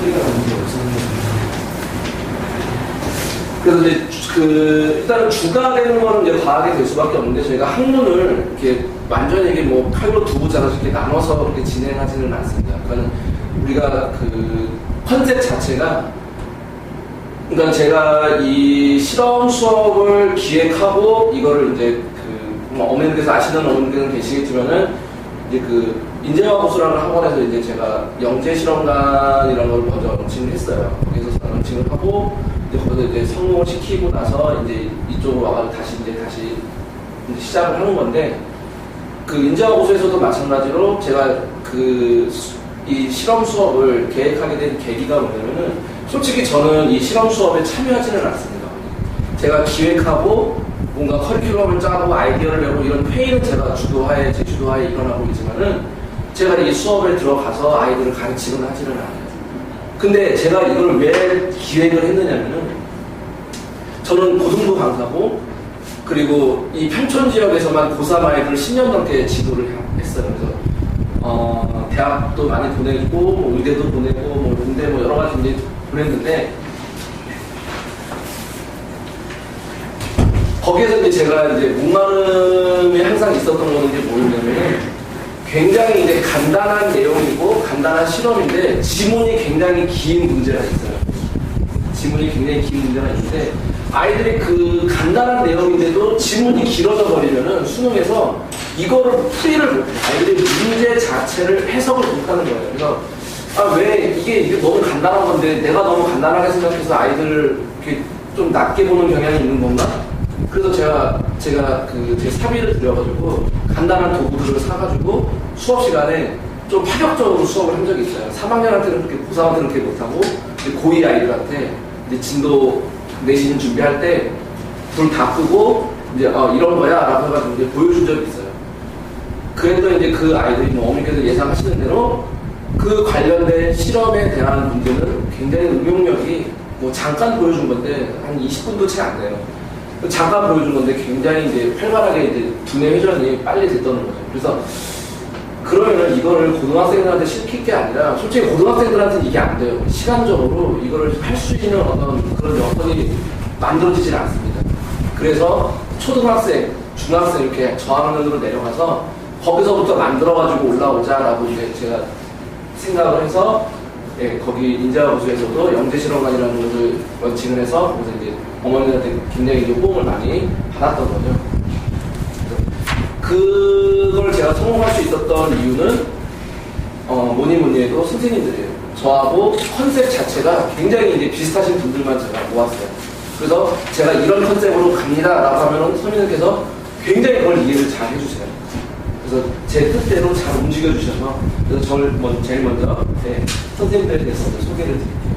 소리가 나는 게 없었는데. 그래서 이제 일단은 주가 되는 거는 이제 과학이 될 수밖에 없는데 저희가 학문을 이렇게 완전히 이게 뭐 칼로 두고 자라서 이렇게 나눠서 그렇게 진행하지는 않습니다. 그러니까 우리가 그 컨셉 자체가 그러니까 제가 이 실험 수업을 기획하고 이거를 이제 뭐 어머님께서 아시는 어머님께서는 계시겠지만은 이제 그 인재화고수라는 학원에서 이제 제가 영재 실험관 이런 걸 먼저 런칭을 했어요. 거기서 런칭을 하고 이제 거기서 이제 성공을 시키고 나서 이제 이쪽으로 와가지고 다시 이제 시작을 하는 건데 그 인재화고수에서도 마찬가지로 제가 이 실험 수업을 계획하게 된 계기가 뭐냐면은 솔직히 저는 이 실험 수업에 참여하지는 않습니다. 제가 기획하고 뭔가 커리큘럼을 짜고 아이디어를 내고 이런 회의는 제가 제 주도하에 일어나고 있지만은 제가 이 수업에 들어가서 아이들을 가르치거나 하지는 않아요. 근데 제가 이걸 왜 기획을 했느냐면은 저는 고등부 강사고 그리고 이 평촌 지역에서만 고3 아이들을 10년 넘게 지도를 했어요. 그래서 대학도 많이 보내고 뭐 의대도 보내고 뭐 군대 뭐 여러 가지 이제 보냈는데 거기에서 이제 제가 이제 목마름이 항상 있었던 거는 이제 뭐였냐면 굉장히 이제 간단한 내용이고 간단한 실험인데 지문이 굉장히 긴 문제가 있어요. 지문이 굉장히 긴 문제가 있는데 아이들이 그 간단한 내용인데도 지문이 길어져 버리면은 수능에서 이거를 풀이를 못해. 아이들이 문제 자체를 해석을 못하는 거예요. 그래서 왜 이게 너무 간단한 건데 내가 너무 간단하게 생각해서 아이들을 이렇게 좀 낮게 보는 경향이 있는 건가? 그래서 제가 제 사비를 들여가지고 간단한 도구들을 사가지고 수업 시간에 좀 파격적으로 수업을 한 적이 있어요. 3학년한테는 그렇게, 고3한테는 그렇게 못하고 고2 아이들한테 이제 진도 내신 준비할 때 불 다 끄고 이제 이런 거야 라고 해가지고 이제 보여준 적이 있어요. 그랬더니 이제 그 아이들이 뭐 어머니께서 예상하시는 대로 그 관련된 실험에 대한 문제는 굉장히 응용력이 뭐 잠깐 보여준 건데 한 20분도 채 안 돼요. 잠깐 보여준 건데 굉장히 이제 활발하게 이제 두뇌 회전이 빨리 됐다는 거죠. 그래서 그러면은 이거를 고등학생들한테 시킬 게 아니라 솔직히 고등학생들한테는 이게 안 돼요. 시간적으로 이거를 할 수 있는 어떤 그런 여건이 만들어지질 않습니다. 그래서 초등학생, 중학생 이렇게 저학년으로 내려가서 거기서부터 만들어가지고 올라오자라고 이제 제가 생각을 해서 거기 인재화고수에서도 영재실험관이라는 것을 런칭을 해서 거기서 이제 어머니한테 굉장히 이제 호응을 많이 받았던 거죠. 그걸 제가 성공할 수 있었던 이유는 뭐니 해도 선생님들이에요. 저하고 컨셉 자체가 굉장히 이제 비슷하신 분들만 제가 모았어요. 그래서 제가 이런 컨셉으로 갑니다 라고 하면 선생님께서 굉장히 그걸 이해를 잘 해주세요. 그래서 제 뜻대로 잘 움직여 주셔서 그래서 저를 제일 먼저 선생님들에 대해서 소개를 드릴게요.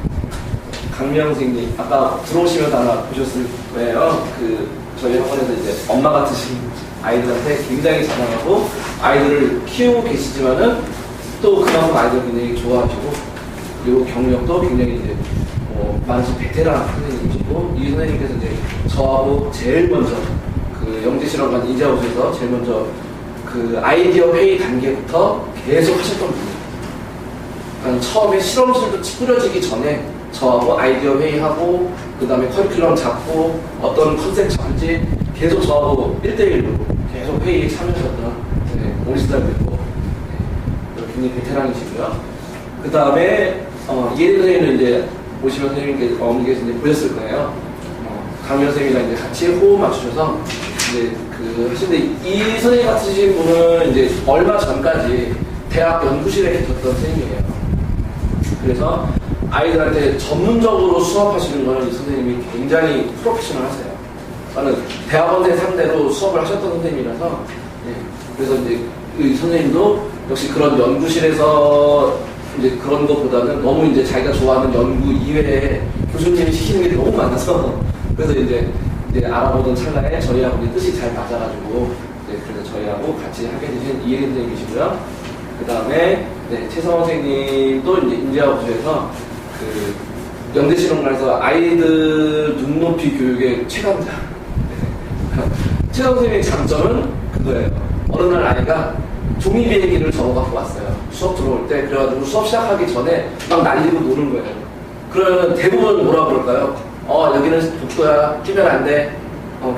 강미영 선생님 아까 들어오시면서 아마 보셨을 거예요. 저희 학원에서 이제 엄마 같으신 아이들한테 굉장히 자랑하고 아이들을 키우고 계시지만은 또 그만큼 아이들 굉장히 좋아하시고 그리고 경력도 굉장히 이제 많으신 베테랑 선생님이시고 이 선생님께서 이제 저하고 제일 먼저 영재실험관 인재화고수에서 제일 먼저 아이디어 회의 단계부터 계속 하셨던 분이에요. 그러니까 처음에 실험실도 꾸려지기 전에 저하고 아이디어 회의하고 그 다음에 커리큘럼 잡고 어떤 컨셉 잡을지 계속 저하고 1대1로 계속 회의에 참여하셨던 오리지널이고 굉장히 베테랑이시고요. 그 다음에 이혜린 선생님은 이제 오시면 어머니께서 이제 보셨을 거예요. 강미영 선생님이랑 이제 같이 호흡 맞추셔서 이제 하시는데 이 선생님 같으신 분은 이제 얼마 전까지 대학 연구실에 계셨던 선생님이에요. 그래서 아이들한테 전문적으로 수업하시는 거는 이 선생님이 굉장히 프로페셔널 하세요. 저는 대학원생 상대로 수업을 하셨던 선생님이라서 그래서 이제 이 선생님도 역시 그런 연구실에서 이제 그런 것보다는 너무 이제 자기가 좋아하는 연구 이외에 교수님이 시키는 게 너무 많아서 그래서 이제 알아보던 찰나에 저희하고 이제 뜻이 잘 맞아가지고 그래서 저희하고 같이 하게 되신 이혜린 선생님이시고요. 그 다음에 최성원 선생님도 이제 인재화고수에서 영재실험관에서 아이들 눈높이 교육의 최강자. 최성원 선생님의 장점은 그거예요. 어느 날 아이가 종이 비행기를 적어갖고 왔어요. 수업 들어올 때. 그래가지고 수업 시작하기 전에 막 날리고 노는 거예요. 그러면 대부분 뭐라 그럴까요? 여기는 복도야, 뛰면 안 돼.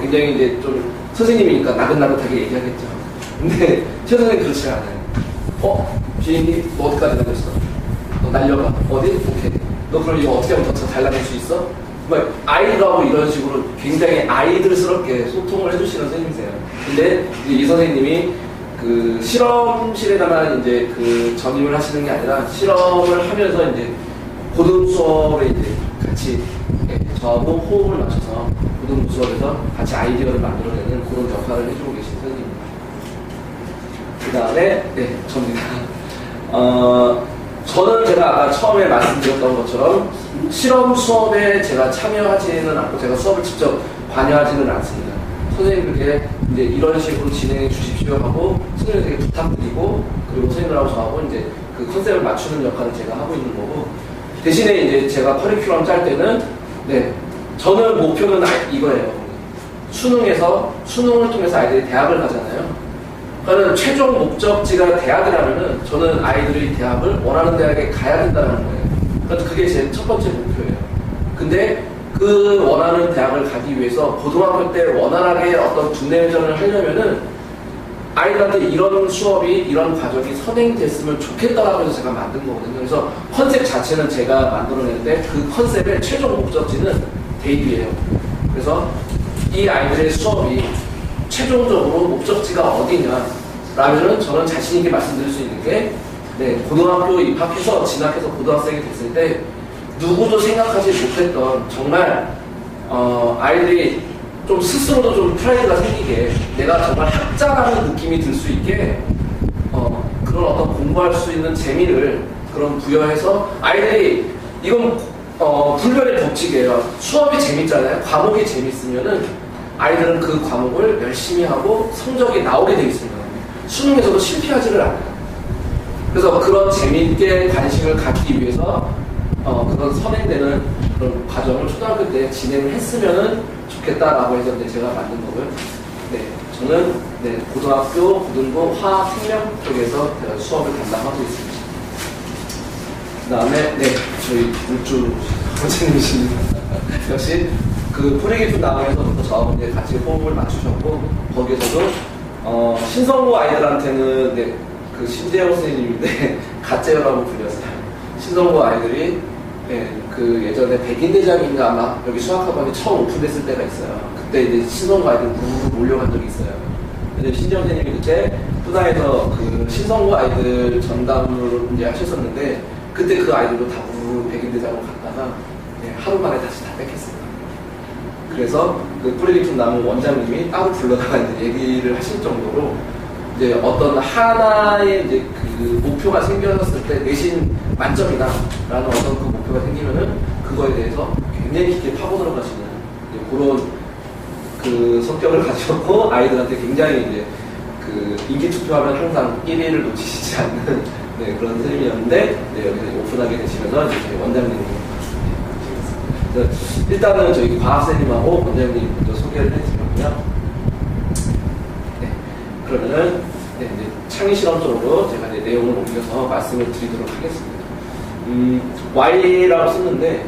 굉장히 이제 좀 선생님이니까 나긋나긋하게 얘기하겠죠. 근데 최 선생님 그렇지 않아요. 비행기 너 어디까지 날렸어? 너 날려봐. 어디? 오케이. 너 그럼 이거 어떻게 하면 더 잘 날릴 수 있어? 막 아이들하고 이런 식으로 굉장히 아이들스럽게 소통을 해주시는 선생님이세요. 근데 이 선생님이 그 실험실에다만 이제 그 전임을 하시는 게 아니라 실험을 하면서 이제 고등 수업에 이제 같이 저하고 호흡을 맞춰서 고등 수업에서 같이 아이디어를 만들어내는 그런 역할을 해주고 계신 선생님입니다. 그 다음에 접니다. 저는 제가 아까 처음에 말씀드렸던 것처럼 실험 수업에 제가 참여하지는 않고 제가 수업을 직접 관여하지는 않습니다. 선생님들께 이제 이런 식으로 진행해 주십시오 하고 선생님들에게 부탁드리고 그리고 선생님들하고 저하고 이제 그 컨셉을 맞추는 역할을 제가 하고 있는 거고 대신에 이제 제가 커리큘럼 짤 때는 저는 목표는 이거예요. 수능을 통해서 아이들이 대학을 가잖아요. 그러니까 최종 목적지가 대학이라면은 저는 아이들이 대학을 원하는 대학에 가야 된다는 거예요. 그러니까 그게 제 첫 번째 목표예요. 근데 그 원하는 대학을 가기 위해서 고등학교 때 원활하게 어떤 두뇌전을 하려면은 아이들한테 이런 수업이 이런 과정이 선행됐으면 좋겠다라고 해서 제가 만든 거거든요. 그래서 컨셉 자체는 제가 만들어냈는데 그 컨셉의 최종 목적지는 대입이에요. 그래서 이 아이들의 수업이 최종적으로 목적지가 어디냐라면은 저는 자신있게 말씀드릴 수 있는 게 고등학교 입학해서 진학해서 고등학생이 됐을 때 누구도 생각하지 못했던 정말 아이들이 좀 스스로도 좀 프라이드가 생기게 내가 정말 학자라는 느낌이 들 수 있게 그런 어떤 공부할 수 있는 재미를 그런 부여해서 아이들이 이건 불변의 법칙이에요. 수업이 재밌잖아요. 과목이 재밌으면은 아이들은 그 과목을 열심히 하고 성적이 나오게 되어 있습니다. 수능에서도 실패하지를 않아요. 그래서 그런 재미있게 관심을 갖기 위해서 그런 선행되는 그런 과정을 초등학교 때 진행을 했으면 좋겠다라고 해서 제가 만든 거고요. 저는 고등학교, 고등부, 화학, 생명 쪽에서 수업을 담당하고 있습니다. 그 다음에 저희 물주 선생님이십니다. 역시 그 뿌리 깊은 나무에서부터 저하고 같이 호흡을 맞추셨고 거기에서도 신성고 아이들한테는 그 신재영 선생님인데 가재열라고 불렸어요. 신성고 아이들이 그 예전에 백인대장인가 아마 여기 수학학원이 처음 오픈됐을 때가 있어요. 그때 이제 신성고 아이들 무르르 몰려간 적이 있어요. 근데 신재영 선생님이 그때 푸나에서 그 신성고 아이들 전담을 이제 하셨었는데 그때 그 아이들도 다 무르르 백인대장으로 갔다가 하루 만에 다시 다 뺏겼습니다. 그래서 그 뿌리 깊은 나무 원장님이 따로 불러다가 이제 얘기를 하실 정도로 이제 어떤 하나의 이제 그 목표가 생겼을 때 내신 만점이다라는 어떤 그 목표가 생기면은 그거에 대해서 굉장히 깊게 파고 들어가시는 그런 그 성격을 가지셨고 아이들한테 굉장히 이제 그 인기 투표하면 항상 1위를 놓치시지 않는 그런 선생님이었는데 여기서 오픈하게 되시면서 이제 원장님. 일단은 저희 과학선생님하고 원장님 먼저 소개를 해드리고요. 그러면은 이제 창의실험 쪽으로 제가 이제 내용을 옮겨서 말씀을 드리도록 하겠습니다. Y라고 썼는데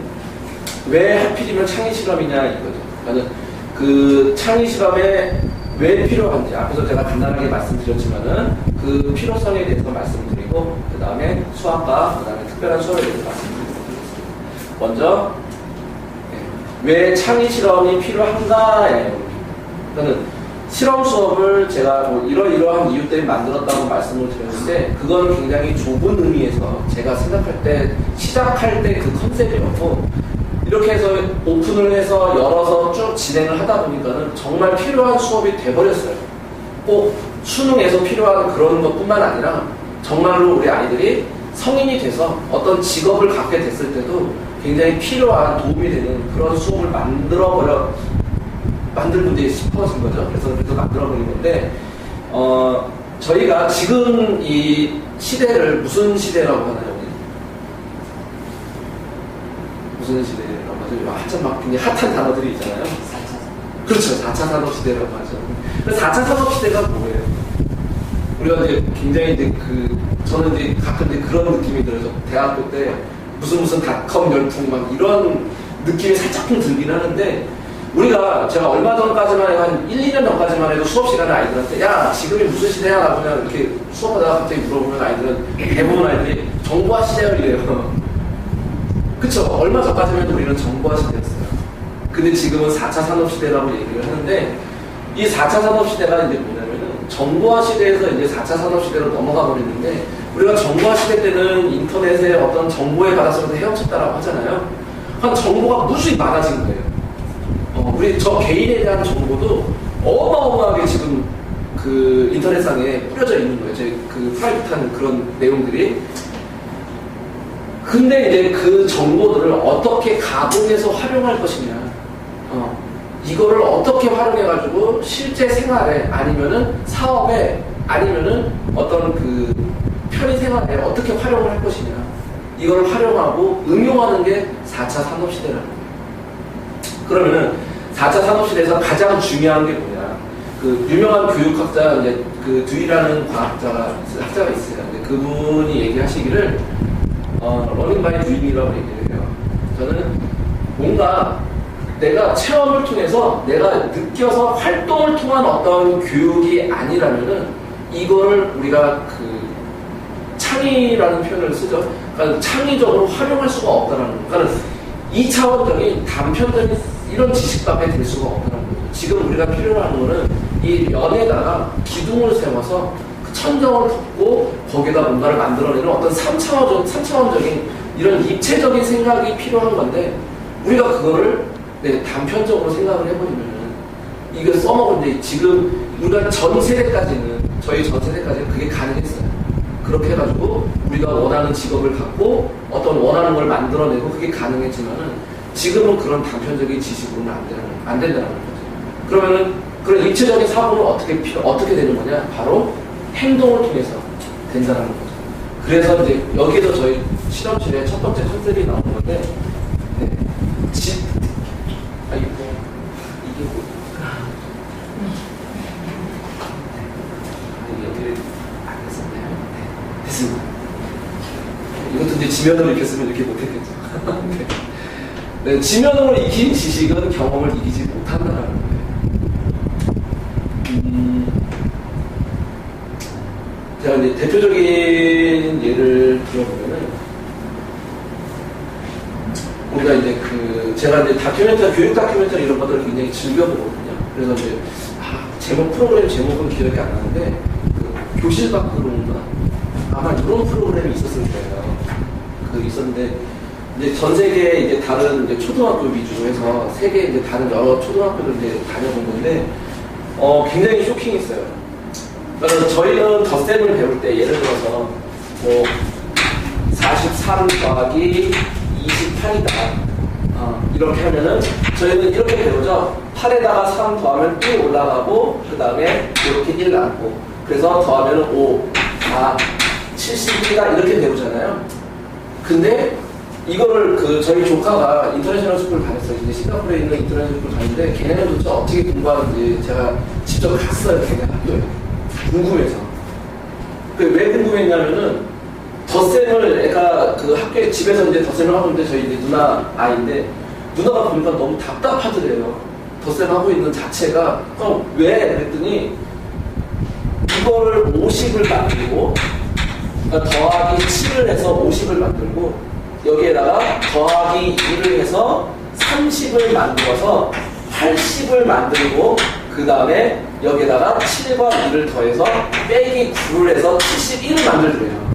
왜 하필이면 창의실험이냐 이거죠. 그러니까 그 창의실험에 왜 필요한지 앞에서 제가 간단하게 말씀드렸지만은 그 필요성에 대해서 말씀드리고 그 다음에 수학과 그 다음에 특별한 수업에 대해서 말씀드리도록 하겠습니다. 먼저 왜 창의 실험이 필요한가예요. 저는 실험 수업을 제가 뭐 이러이러한 이유 때문에 만들었다고 말씀을 드렸는데 그건 굉장히 좁은 의미에서 제가 생각할 때 시작할 때 그 컨셉이었고 이렇게 해서 오픈을 해서 열어서 쭉 진행을 하다 보니까는 정말 필요한 수업이 돼버렸어요. 꼭 수능에서 필요한 그런 것뿐만 아니라 정말로 우리 아이들이 성인이 돼서 어떤 직업을 갖게 됐을 때도 굉장히 필요한 도움이 되는 그런 수업을 만들고 이제 싶어진 거죠. 그래서 만들어버린 건데, 저희가 지금 이 시대를 무슨 시대라고 하나요? 무슨 시대라고 하죠? 한참 막 굉장히 핫한 단어들이 있잖아요. 4차. 그렇죠. 4차 산업시대라고 하죠. 4차 산업시대가 뭐예요? 우리가 이제 굉장히 이제 저는 이제 가끔 이제 그런 느낌이 들어요. 대학교 때 무슨 닷컴 열풍 막 이런 느낌이 살짝쿵 들긴 하는데, 제가 얼마 전까지만 해도 한 1, 2년 전까지만 해도 수업 시간에 아이들한테 야, 지금이 무슨 시대야? 라고 그냥 이렇게 수업하다가 갑자기 물어보면 아이들은, 대부분 아이들이 정보화 시대를 이래요. 그쵸? 얼마 전까지만 해도 우리는 정보화 시대였어요. 근데 지금은 4차 산업시대라고 얘기를 하는데, 이 4차 산업시대가 이제 뭐냐면은, 정보화 시대에서 이제 4차 산업시대로 넘어가 버리는데, 우리가 정보화 시대 때는 인터넷에 어떤 정보의 바닷속에서 헤엄쳤다라고 하잖아요. 한 정보가 무수히 많아진 거예요. 저 개인에 대한 정보도 어마어마하게 지금 인터넷상에 뿌려져 있는 거예요. 제 프라이빗한 그런 내용들이. 근데 이제 그 정보들을 어떻게 가공해서 활용할 것이냐. 이거를 어떻게 활용해가지고 실제 생활에 아니면은 사업에 아니면은 어떤 편의 생활에 어떻게 활용을 할 것이냐. 이걸 활용하고 응용하는 게 4차 산업시대라는 거예요. 그러면은 4차 산업시대에서 가장 중요한 게 뭐냐. 유명한 교육학자, 이제 듀이라는 학자가 있어요. 근데 그분이 얘기하시기를, 러닝 바이 듀잉이라고 얘기를 해요. 저는 뭔가 내가 체험을 통해서 내가 느껴서 활동을 통한 어떤 교육이 아니라면은 이거를 우리가 창의라는 표현을 쓰죠. 그러니까 창의적으로 활용할 수가 없다는 거예요. 그러니까 2차원적인 단편적인 이런 지식밖에 될 수가 없다는 거예요. 지금 우리가 필요로 하는 거는 이 면에다가 기둥을 세워서 천정을 덮고 거기다 뭔가를 만들어내는 어떤 3차원적인 이런 입체적인 생각이 필요한 건데, 우리가 그거를 단편적으로 생각을 해버리면은 이거 써먹은데, 지금 우리가 저희 전 세대까지는 그게 가능했어요. 그렇게 해가지고 우리가 원하는 직업을 갖고 어떤 원하는 걸 만들어내고 그게 가능했지만은, 지금은 그런 단편적인 지식으로는 안 된다는 거죠. 그러면은 그런 입체적인 사고는 어떻게 되는 거냐? 바로 행동을 통해서 된다는 거죠. 그래서 이제 여기에서 저희 실험실에 첫 번째 컨셉이 나오는 건데, 여기를 안 했었나요? 네, 됐습니다. 이것도 이제 지면으로 익혔으면 이렇게 못했겠죠. 네, 지면으로 익힌 지식은 경험을 이기지 못한다는 거예요. 제가 이제 대표적인 예를 들어보면은, 우리가 이제 제가 이제 교육 다큐멘터리 이런 것들을 굉장히 즐겨보거든요. 그래서 이제, 프로그램 제목은 기억이 안 나는데, 교실 밖으로인가? 아마 이런 프로그램이 있었을 거예요. 있었는데, 이제 전 세계 이제 다른 이제 초등학교 위주로 해서 세계 이제 다른 여러 초등학교를 이제 다녀본 건데, 굉장히 쇼킹했어요. 그래서 저희는 덧셈을 배울 때 예를 들어서 43 더하기 28이다. 이렇게 하면은 저희는 이렇게 배우죠. 8에다가 3 더하면 1 올라가고, 그 다음에 이렇게 1 남고, 그래서 더하면은 5, 4, 71이다. 이렇게 배우잖아요. 근데 이거를 저희 조카가 인터내셔널 스쿨을 다녔어요. 이제 싱가포르에 있는 인터내셔널 스쿨을 다녔는데, 걔네는 도대체 어떻게 공부하는지 제가 직접 갔어요. 걔네 학교에. 궁금해서. 왜 궁금했냐면은, 덧셈을 애가 학교에 집에서 이제 덧셈을 하고 있는데, 저희 이제 누나 아이인데, 누나가 보니까 너무 답답하더래요. 덧셈 하고 있는 자체가. 그럼 왜? 그랬더니, 이거를 50을 만들고, 그러니까 더하기 7을 해서 50을 만들고, 여기에다가 더하기 2를 해서 30을 만들어서 80을 만들고, 그 다음에 여기에다가 7과 2를 더해서 빼기 9를 해서 71을 만들더래요.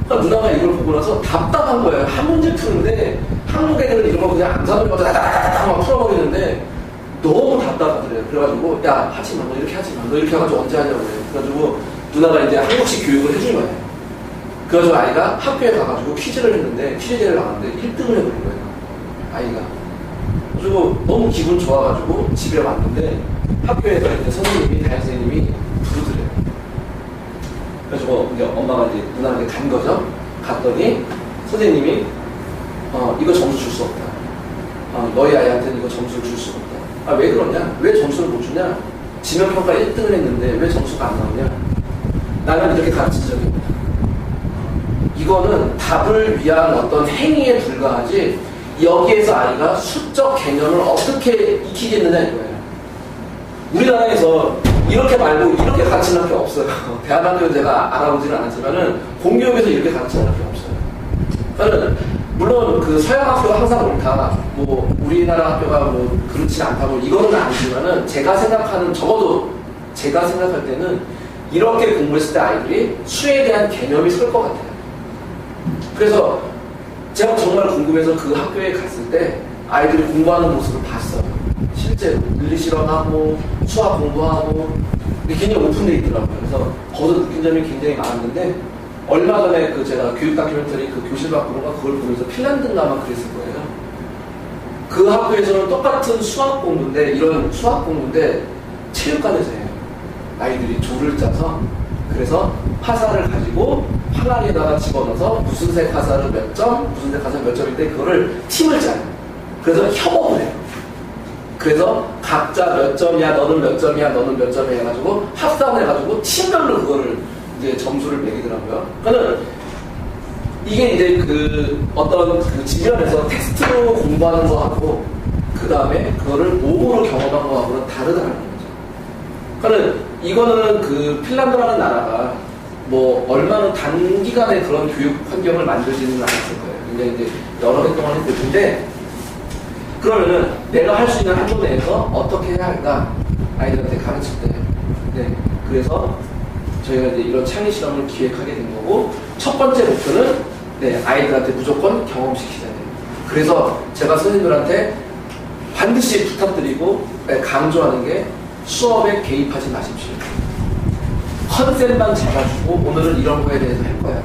그러니까 누나가 이걸 보고 나서 답답한 거예요. 한 문제 푸는데 한국 애들은 이런 거 그냥 암산을 다다다다다 막 풀어버리는데 너무 답답하더래요. 그래가지고 야, 하지 마. 너 이렇게 하지 마. 너 이렇게 해가지고 언제 하냐고 그래요. 그래가지고 누나가 이제 한국식 교육을 해준 거예요. 그래가지고 아이가 학교에 가가지고 퀴즈를 했는데, 퀴즈대회를 나갔는데 1등을 해버린 거예요. 아이가. 그리고 너무 기분 좋아가지고 집에 왔는데, 학교에서 이제 선생님이, 담임 선생님이 부르더래요. 그래서 이제 엄마가 이제 누나한테 간 거죠. 갔더니 선생님이 이거 점수 줄 수 없다. 너희 아이한테는 이거 점수를 줄 수 없다. 왜 그러냐? 왜 점수를 못 주냐? 지명평가 1등을 했는데 왜 점수가 안 나오냐? 나는 이렇게 가르친 적이 있다. 이거는 답을 위한 어떤 행위에 불과하지 여기에서 아이가 수적 개념을 어떻게 익히겠느냐 이거예요. 우리나라에서 이렇게 말고 이렇게 가르치는 학교 없어요. 대한학교 제가 알아보지는 않았지만은 공교육에서 이렇게 가르치는 학교 없어요. 저는 물론 그 서양 학교가 항상 옳다, 뭐 우리나라 학교가 뭐 그렇지 않다고 이거는 아니지만은 제가 생각하는, 적어도 제가 생각할 때는 이렇게 공부했을 때 아이들이 수에 대한 개념이 설 것 같아요. 그래서 제가 정말 궁금해서 그 학교에 갔을 때 아이들이 공부하는 모습을 봤어요. 실제로 물리 실험하고 수학 공부하고 굉장히 오픈되어 있더라고요. 그래서 거기서 느낀 점이 굉장히 많았는데, 얼마 전에 그 제가 교육 다큐멘터리 그 교실 밖으로가 그걸 보면서 핀란드인가 아마 그랬을 거예요. 그 학교에서는 똑같은 수학 공부인데, 이런 수학 공부인데 체육관에서 해요. 아이들이 조를 짜서, 그래서 화살을 가지고 항아리에다가 집어넣어서 무슨 색 화살은 몇 점, 무슨 색 화살은 몇 점인데 그거를 팀을 짜요. 그래서 협업을 해요. 그래서 각자 몇 점이야, 너는 몇 점이야, 너는 몇 점이야 해가지고 합산을 해가지고 팀별로 그거를 이제 점수를 매기더라고요. 그러니까 이게 이제 그 어떤 그 지면에서 텍스트로 공부하는 거하고 그 다음에 그거를 몸으로 경험한 거하고는 다르다는 거죠. 그러니까 이거는 그 핀란드라는 나라가 뭐 얼마나 단기간에 그런 교육 환경을 만들지는 않았을 거예요. 굉장히 이제 여러 해 동안 했을 텐데, 그러면은 내가 할 수 있는 한도 내에서 어떻게 해야 할까 아이들한테 가르칠 때. 네. 그래서 저희가 이제 이런 창의 실험을 기획하게 된 거고, 첫 번째 목표는 네, 아이들한테 무조건 경험시키자. 그래서 제가 선생님들한테 반드시 부탁드리고 네, 강조하는 게 수업에 개입하지 마십시오. 컨셉만 잡아주고 오늘은 이런 거에 대해서 할 거야.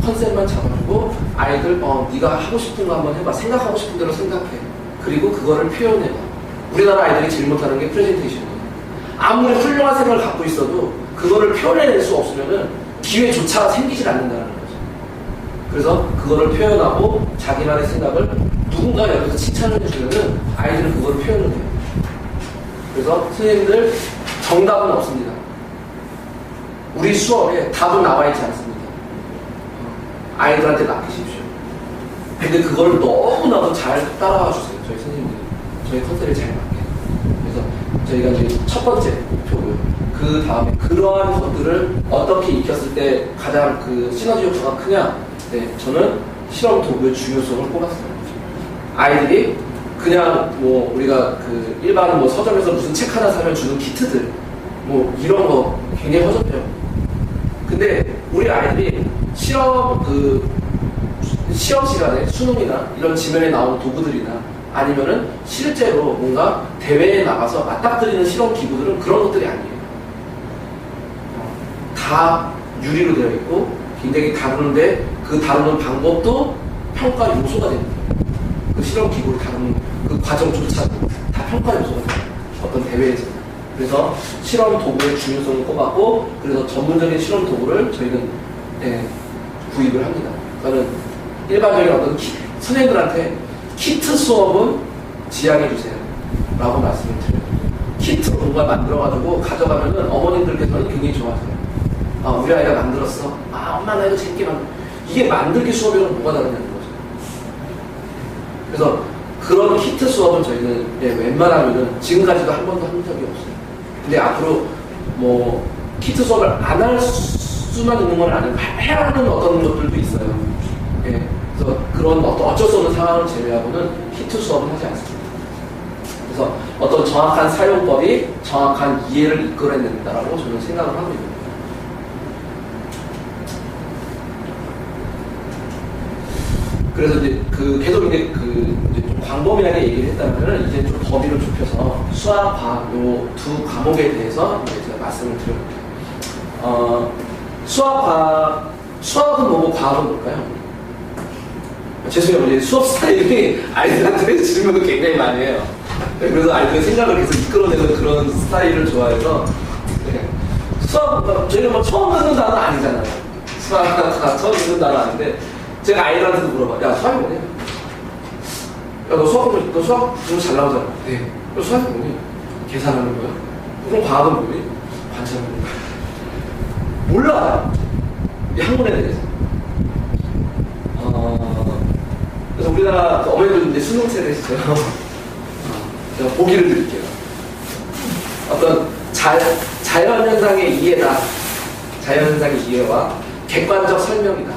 컨셉만 잡아주고 아이들 네가 하고 싶은 거 한번 해봐. 생각하고 싶은 대로 생각해. 그리고 그거를 표현해봐. 우리나라 아이들이 제일 못하는 게 프레젠테이션이에요. 아무리 훌륭한 생각을 갖고 있어도 그거를 표현해낼 수 없으면은 기회조차 생기질 않는다는 거죠. 그래서 그거를 표현하고 자기만의 생각을 누군가 옆에서 칭찬을 해주면은 아이들은 그걸 표현을 해요. 그래서 선생님들 정답은 없습니다. 우리 수업에 답은 나와 있지 않습니다. 아이들한테 맡기십시오. 근데 그걸 너무나도 잘 따라와 주세요. 저희 선생님들이. 저희 컨셉을 잘 맞게. 그래서 저희가 이제 첫 번째 목표고요. 그 다음에 그러한 것들을 어떻게 익혔을 때 가장 그 시너지 효과가 크냐? 네, 저는 실험 도구의 중요성을 꼽았어요. 아이들이 그냥 뭐 우리가 그 일반 뭐 서점에서 무슨 책 하나 사면 주는 키트들 뭐 이런 거 굉장히 허접해요. 근데 우리 아이들이 실험 시간에 수능이나 이런 지면에 나오는 도구들이나 아니면은 실제로 뭔가 대회에 나가서 맞닥뜨리는 실험 기구들은 그런 것들이 아니에요. 다 유리로 되어 있고 굉장히 다루는데 그 다루는 방법도 평가 요소가 됩니다. 그 실험 기구를 다루는 그 과정조차도 다 평가 요소가 됩니다. 어떤 대회에서. 그래서 실험 도구의 중요성을 꼽았고, 그래서 전문적인 실험 도구를 저희는 구입을 합니다. 그러니까 일반적인 어떤 선생님들한테 키트 수업은 지양해 주세요 라고 말씀을 드려요. 키트로 뭔가 만들어가지고 가져가면은 어머님들께서는 굉장히 좋아하세요. 아, 우리 아이가 만들었어. 아, 엄마 나 이거 재밌게 만들어. 이게 만들기 수업이랑 뭐가 다르냐는 거죠. 그래서 그런 키트 수업은 저희는 웬만하면은 지금까지도 한 번도 한 적이 없어요. 근데 앞으로 뭐 키트 수업을 안 할 수만 있는 건 아니고 해야 하는 어떤 것들도 있어요. 예. 그래서 그런 어쩔 수 없는 상황을 제외하고는 키트 수업은 하지 않습니다. 그래서 어떤 정확한 사용법이 정확한 이해를 이끌어낸다라고 저는 생각을 하고 있습니다. 그래서 이제 계속 이제 이제 좀 광범위하게 얘기를 했다면은 이제 좀 범위를 좁혀서 수학, 과학 요 두 과목에 대해서 이제 제가 말씀을 드려볼게요. 수학은 뭐고 과학은 뭘까요? 죄송해요. 이제 수업 스타일이 아이들한테 질문을 굉장히 많이 해요. 그래서 아이들의 생각을 계속 이끌어내는 그런 스타일을 좋아해서 수학, 저희가 뭐 처음 듣는 단어는 아니잖아요. 수학 처음 듣는 단어 아닌데 제가 아이들한테도 물어봐. 야, 수학이 뭐냐? 야, 너 수학 좀 잘 나오잖아. 네. 너 수학이 뭐니? 계산하는 거야? 그럼 과학은 뭐니? 관찰하는 거야. 몰라. 이 학문에 대해서. 그래서 우리나라 어머니들 이제 수능 세대시죠. 제가 보기를 드릴게요. 어떤 자연현상의 이해다. 자연현상의 이해와 객관적 설명이다.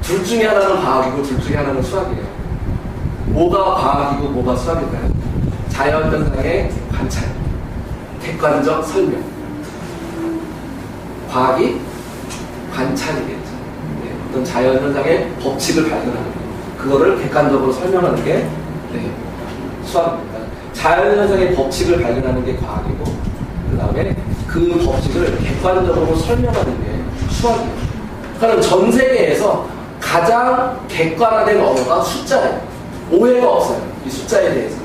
둘 중에 하나는 과학이고 둘 중에 하나는 수학이에요. 뭐가 과학이고 뭐가 수학일까요? 자연현상의 관찰, 객관적 설명. 과학이 관찰이겠죠. 네, 어떤 자연현상의 법칙을 발견하는 거. 그거를 객관적으로 설명하는 게 수학입니다. 자연현상의 법칙을 발견하는 게 과학이고 그 다음에 그 법칙을 객관적으로 설명하는 게 수학이에요. 그럼 전 세계에서 가장 객관화된 언어가 숫자예요. 오해가 없어요. 이 숫자에 대해서.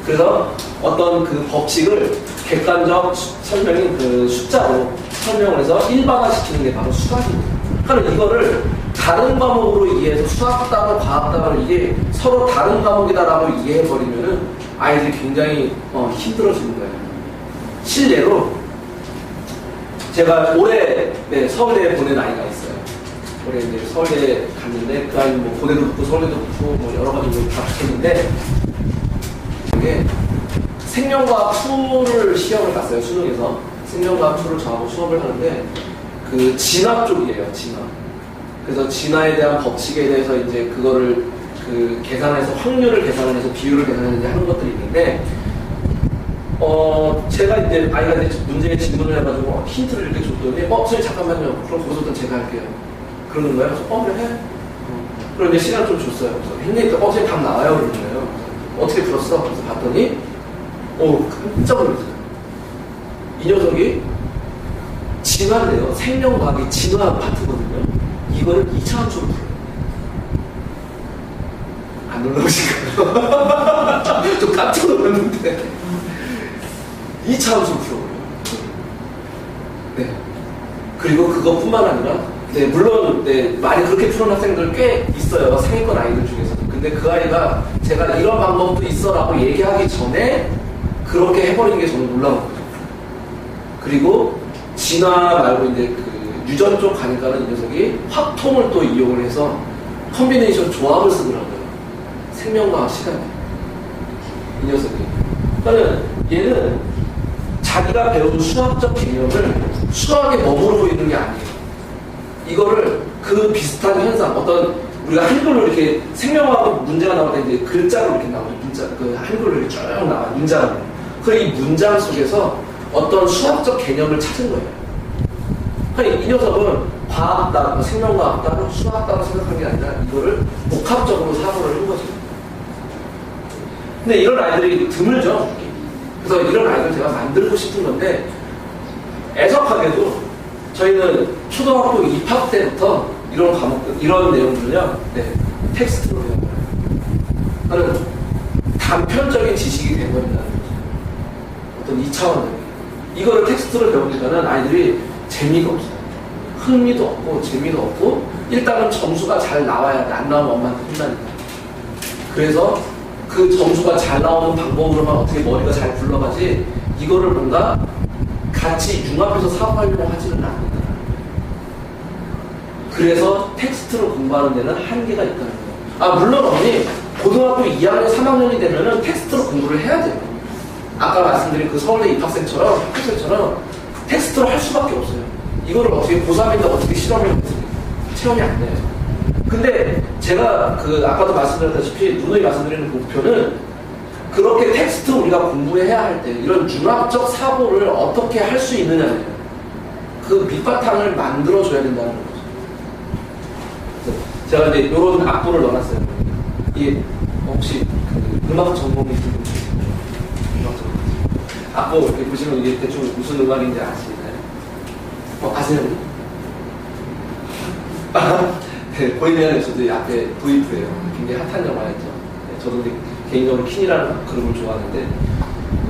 그래서 어떤 그 법칙을 객관적 설명인 그 숫자로 설명을 해서 일반화시키는 게 바로 수학입니다. 그럼 이거를 다른 과목으로 이해해서 수학 단어, 과학 단어를 이게 서로 다른 과목이다라고 이해해버리면은 아이들이 굉장히 힘들어지는 거예요. 실례로 제가 올해 서울대에 보낸 아이가 있어요. 올해 이제 서울대에 갔는데 그 아이는 뭐 고대도 붙고 서울대도 붙고 뭐 여러 가지 다 붙었는데 이게 생명과학 2를 시험을 봤어요. 수능에서 생명과학 2를 저하고 수업을 하는데 그 진화 쪽이에요. 진화. 그래서 진화에 대한 법칙에 대해서 이제 그거를 그 계산해서 확률을 계산해서 비율을 계산해서 하는 것들이 있는데 제가 이제 아이가 이제 문제에 질문을 해가지고 힌트를 이렇게 줬더니 선생님 잠깐만요. 그럼 거기서부터 제가 할게요. 그러는 거예요. 그래서 그래 해. 그럼 이제 시간 좀 줬어요. 그래서 했는데 선생님 답 나와요. 그러는 거예요. 어떻게 풀었어? 그래서 봤더니 깜짝 놀랐어요. 이 녀석이 진화인데요. 생명과학이 진화 파트거든요. 이거를 2차원적으로 풀어요. 안 놀라우신가요? 좀 깜짝 놀랐는데 2차원적으로 풀어요. 네. 그리고 그것뿐만 아니라 물론 많이 그렇게 푸는 학생들 꽤 있어요. 상위권 아이들 중에서도. 근데 그 아이가 제가 이런 방법도 있어 라고 얘기하기 전에 그렇게 해버리는 게 저는 놀라운 거죠. 그리고 진화 말고 이제 그 유전 쪽 가니까는 이 녀석이 확통을 또 이용을 해서 컨비네이션 조합을 쓰더라고요. 생명과학 시간에. 이 녀석이. 그러니까 얘는 자기가 배운 수학적 개념을 수학에 머무르고 있는 게 아니에요. 이거를 그 비슷한 현상, 어떤 우리가 한글로 이렇게 생명과학 문제가 나올 때 이제 글자로 이렇게 나오죠. 문자, 그 한글로 이렇게 쭉 나와요. 문장으로. 그리고 이 문장 속에서 어떤 수학적 개념을 찾은 거예요. 그러니까 이 녀석은 과학 따로, 생명과학 따로, 수학 따로 생각한 게 아니라 이거를 복합적으로 사고를 한 거죠. 근데 이런 아이들이 드물죠. 그래서 이런 아이들 제가 만들고 싶은 건데 애석하게도 저희는 초등학교 입학 때부터 이런 과목들, 이런 내용들을요, 텍스트로 배워요. 나는 단편적인 지식이 되어버린다는 거죠. 어떤 2차원적인. 이거를 텍스트로 배우니까는 아이들이 재미가 없어요. 흥미도 없고, 재미도 없고, 일단은 점수가 잘 나와야 돼. 안 나오면 엄마한테 혼나니까. 그래서 그 점수가 잘 나오는 방법으로만 어떻게 머리가 잘 굴러가지, 이거를 뭔가 같이 융합해서 사고하려고 하지는 않는다. 그래서 텍스트로 공부하는 데는 한계가 있다는 거예요. 물론 어머니, 고등학교 2학년, 3학년이 되면은 텍스트로 공부를 해야 돼요. 아까 말씀드린 그 서울대 입학생처럼, 학생처럼 텍스트로 할 수밖에 없어요. 이거를 어떻게 고3인데 어떻게 실험을 체험이 안 돼요. 근데 제가 아까도 말씀드렸다시피 누누이 말씀드리는 목표는 그렇게 텍스트 우리가 공부해야 할 때 이런 융합적 사고를 어떻게 할 수 있느냐예요. 그 밑바탕을 만들어줘야 된다는 거죠. 제가 이제 이런 악보를 넣어놨어요. 이게 혹시 음악 전공이 있는 분 계세요? 음악 전공. 악보 이렇게 보시면 이게 대충 무슨 음악인지 아시나요? 아세요? 네, 보이면 저도 앞에 도입부예요. 굉장히 핫한 영화였죠. 네, 저도 개인적으로 퀸이라는 그룹을 좋아하는데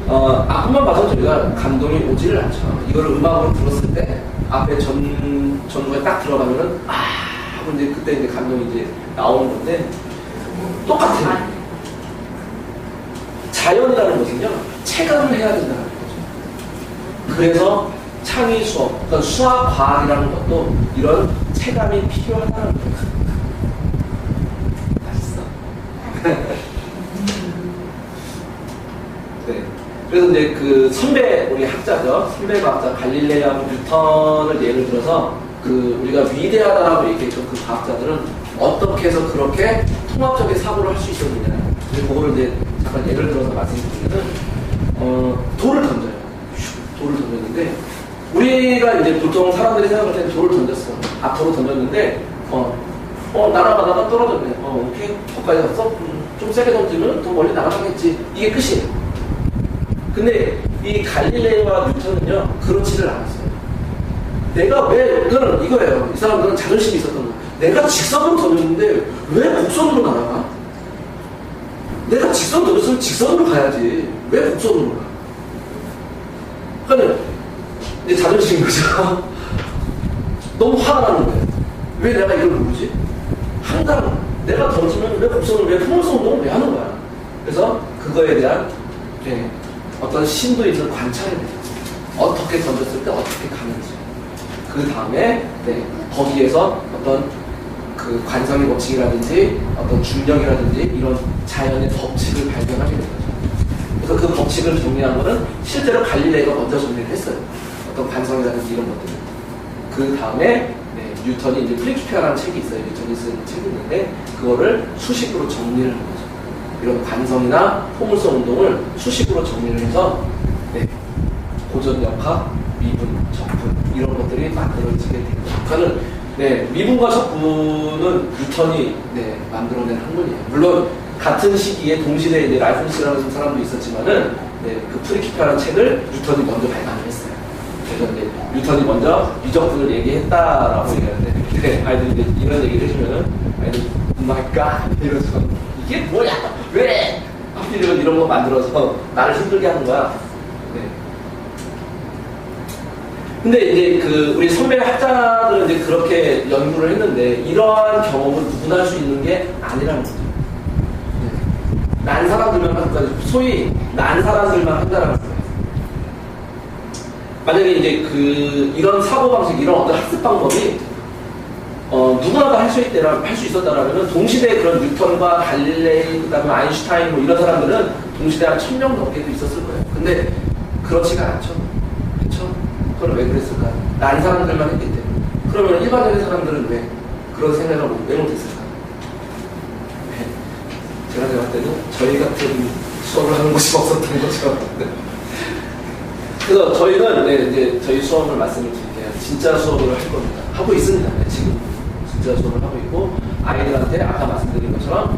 악보만 봐서 저희가 감동이 오지를 않죠. 이거를 음악으로 불렀을 때 앞에 전부에 딱 들어가면은 하고 이제 그때 이제 감동이 이제 나오는 건데 똑같아요. 자연이라는 것은요 체감을 해야 된다는 거죠. 그래서 창의 수업, 그러니까 수학, 과학이라는 것도 이런 체감이 필요하다는 거예요. 맛있어. 네. 그래서 이제 그 선배, 우리 학자죠. 선배 과학자 갈릴레오하고 뉴턴을 예를 들어서 그 우리가 위대하다라고 얘기했던 그 과학자들은 어떻게 해서 그렇게 통합적인 사고를 할 수 있었느냐. 그거를 이제 잠깐 예를 들어서 말씀드리면은, 돌을 던져요. 돌을 던졌는데, 우리가 이제 보통 사람들이 생각할 때는 돌을 던졌어. 앞으로 던졌는데, 날아가다가 떨어졌네. 오케이. 거기까지 갔어? 좀 세게 던지면 더 멀리 날아가겠지. 이게 끝이에요. 근데 이 갈릴레오와 뉴턴은요, 그렇지를 않았어요. 내가 왜, 이거는 이거예요. 이 사람들은 자존심이 있었던 거예요. 내가 직선으로 던졌는데 왜 곡선으로 날아가? 내가 직선 던졌으면 직선으로 가야지. 왜 곡선으로 가? 그러니까 이제 자존심인 거죠. 너무 화가 나는 거예요. 왜 내가 이걸 모르지? 항상 내가 던지면 왜 곡선을, 왜 포물선 운동을 왜 하는 거야? 그래서 그거에 대한 어떤 심도 있는 관찰을 해요. 어떻게 던졌을 때 어떻게 가는지. 그 다음에 거기에서 어떤 그 관성의 법칙이라든지 어떤 중력이라든지 이런 자연의 법칙을 발견하게 된 거죠. 그래서 그 법칙을 정리한 거는 실제로 갈릴레이가 먼저 정리를 했어요. 어떤 관성이라든지 이런 것들. 그 다음에 뉴턴이 이제 프리키피아라는 책이 있어요. 뉴턴이 쓴 책이 있는데 그거를 수식으로 정리를 한 거죠. 이런 관성이나 포물선 운동을 수식으로 정리를 해서 고전역학, 미분, 적분 이런 것들이 만들어지게 된 거죠. 그러니까 미분과 적분은 뉴턴이 만들어낸 학문이에요. 물론 같은 시기에 동시대에 이제 라이프니스라는 사람도 있었지만은 그 프리키피아라는 책을 뉴턴이 먼저 발간을 했어요. 그래서 이제 뉴턴이 먼저 미적분을 얘기했다라고 얘기하는데 아이들이 이제 이런 얘기를 해주면은 아이들 마이 갓 이러면서 이게 뭐야? 왜? 하필 이런 거 만들어서 나를 힘들게 하는 거야. 근데 이제 그 우리 선배 학자들은 이제 그렇게 연구를 했는데 이러한 경험은 누구나 할 수 있는 게 아니라는 거죠. 난 사람들만 하는 거죠. 소위 난 사람들만 한다라는 거예요. 만약에 이제 그 이런 사고 방식, 이런 어떤 학습 방법이 누구나 다 할 수 있었다라면 동시대에 그런 뉴턴과 갈릴레이, 그다음에 아인슈타인 뭐 이런 사람들은 동시대에 한 1000명 넘게도 있었을 거예요. 근데 그렇지가 않죠. 그렇죠? 그럼 왜 그랬을까? 난 사람들만 했기 때문에. 그러면 일반적인 사람들은 왜 그런 생각을 왜 못했을까? 제가 생각할 때는 저희 같은 수업을 하는 곳이 없었던 거죠. 그래서 저희는 이제 저희 수업을 말씀을 드릴게요. 진짜 수업을 할 겁니다. 하고 있습니다. 지금 진짜 수업을 하고 있고 아이들한테 아까 말씀드린 것처럼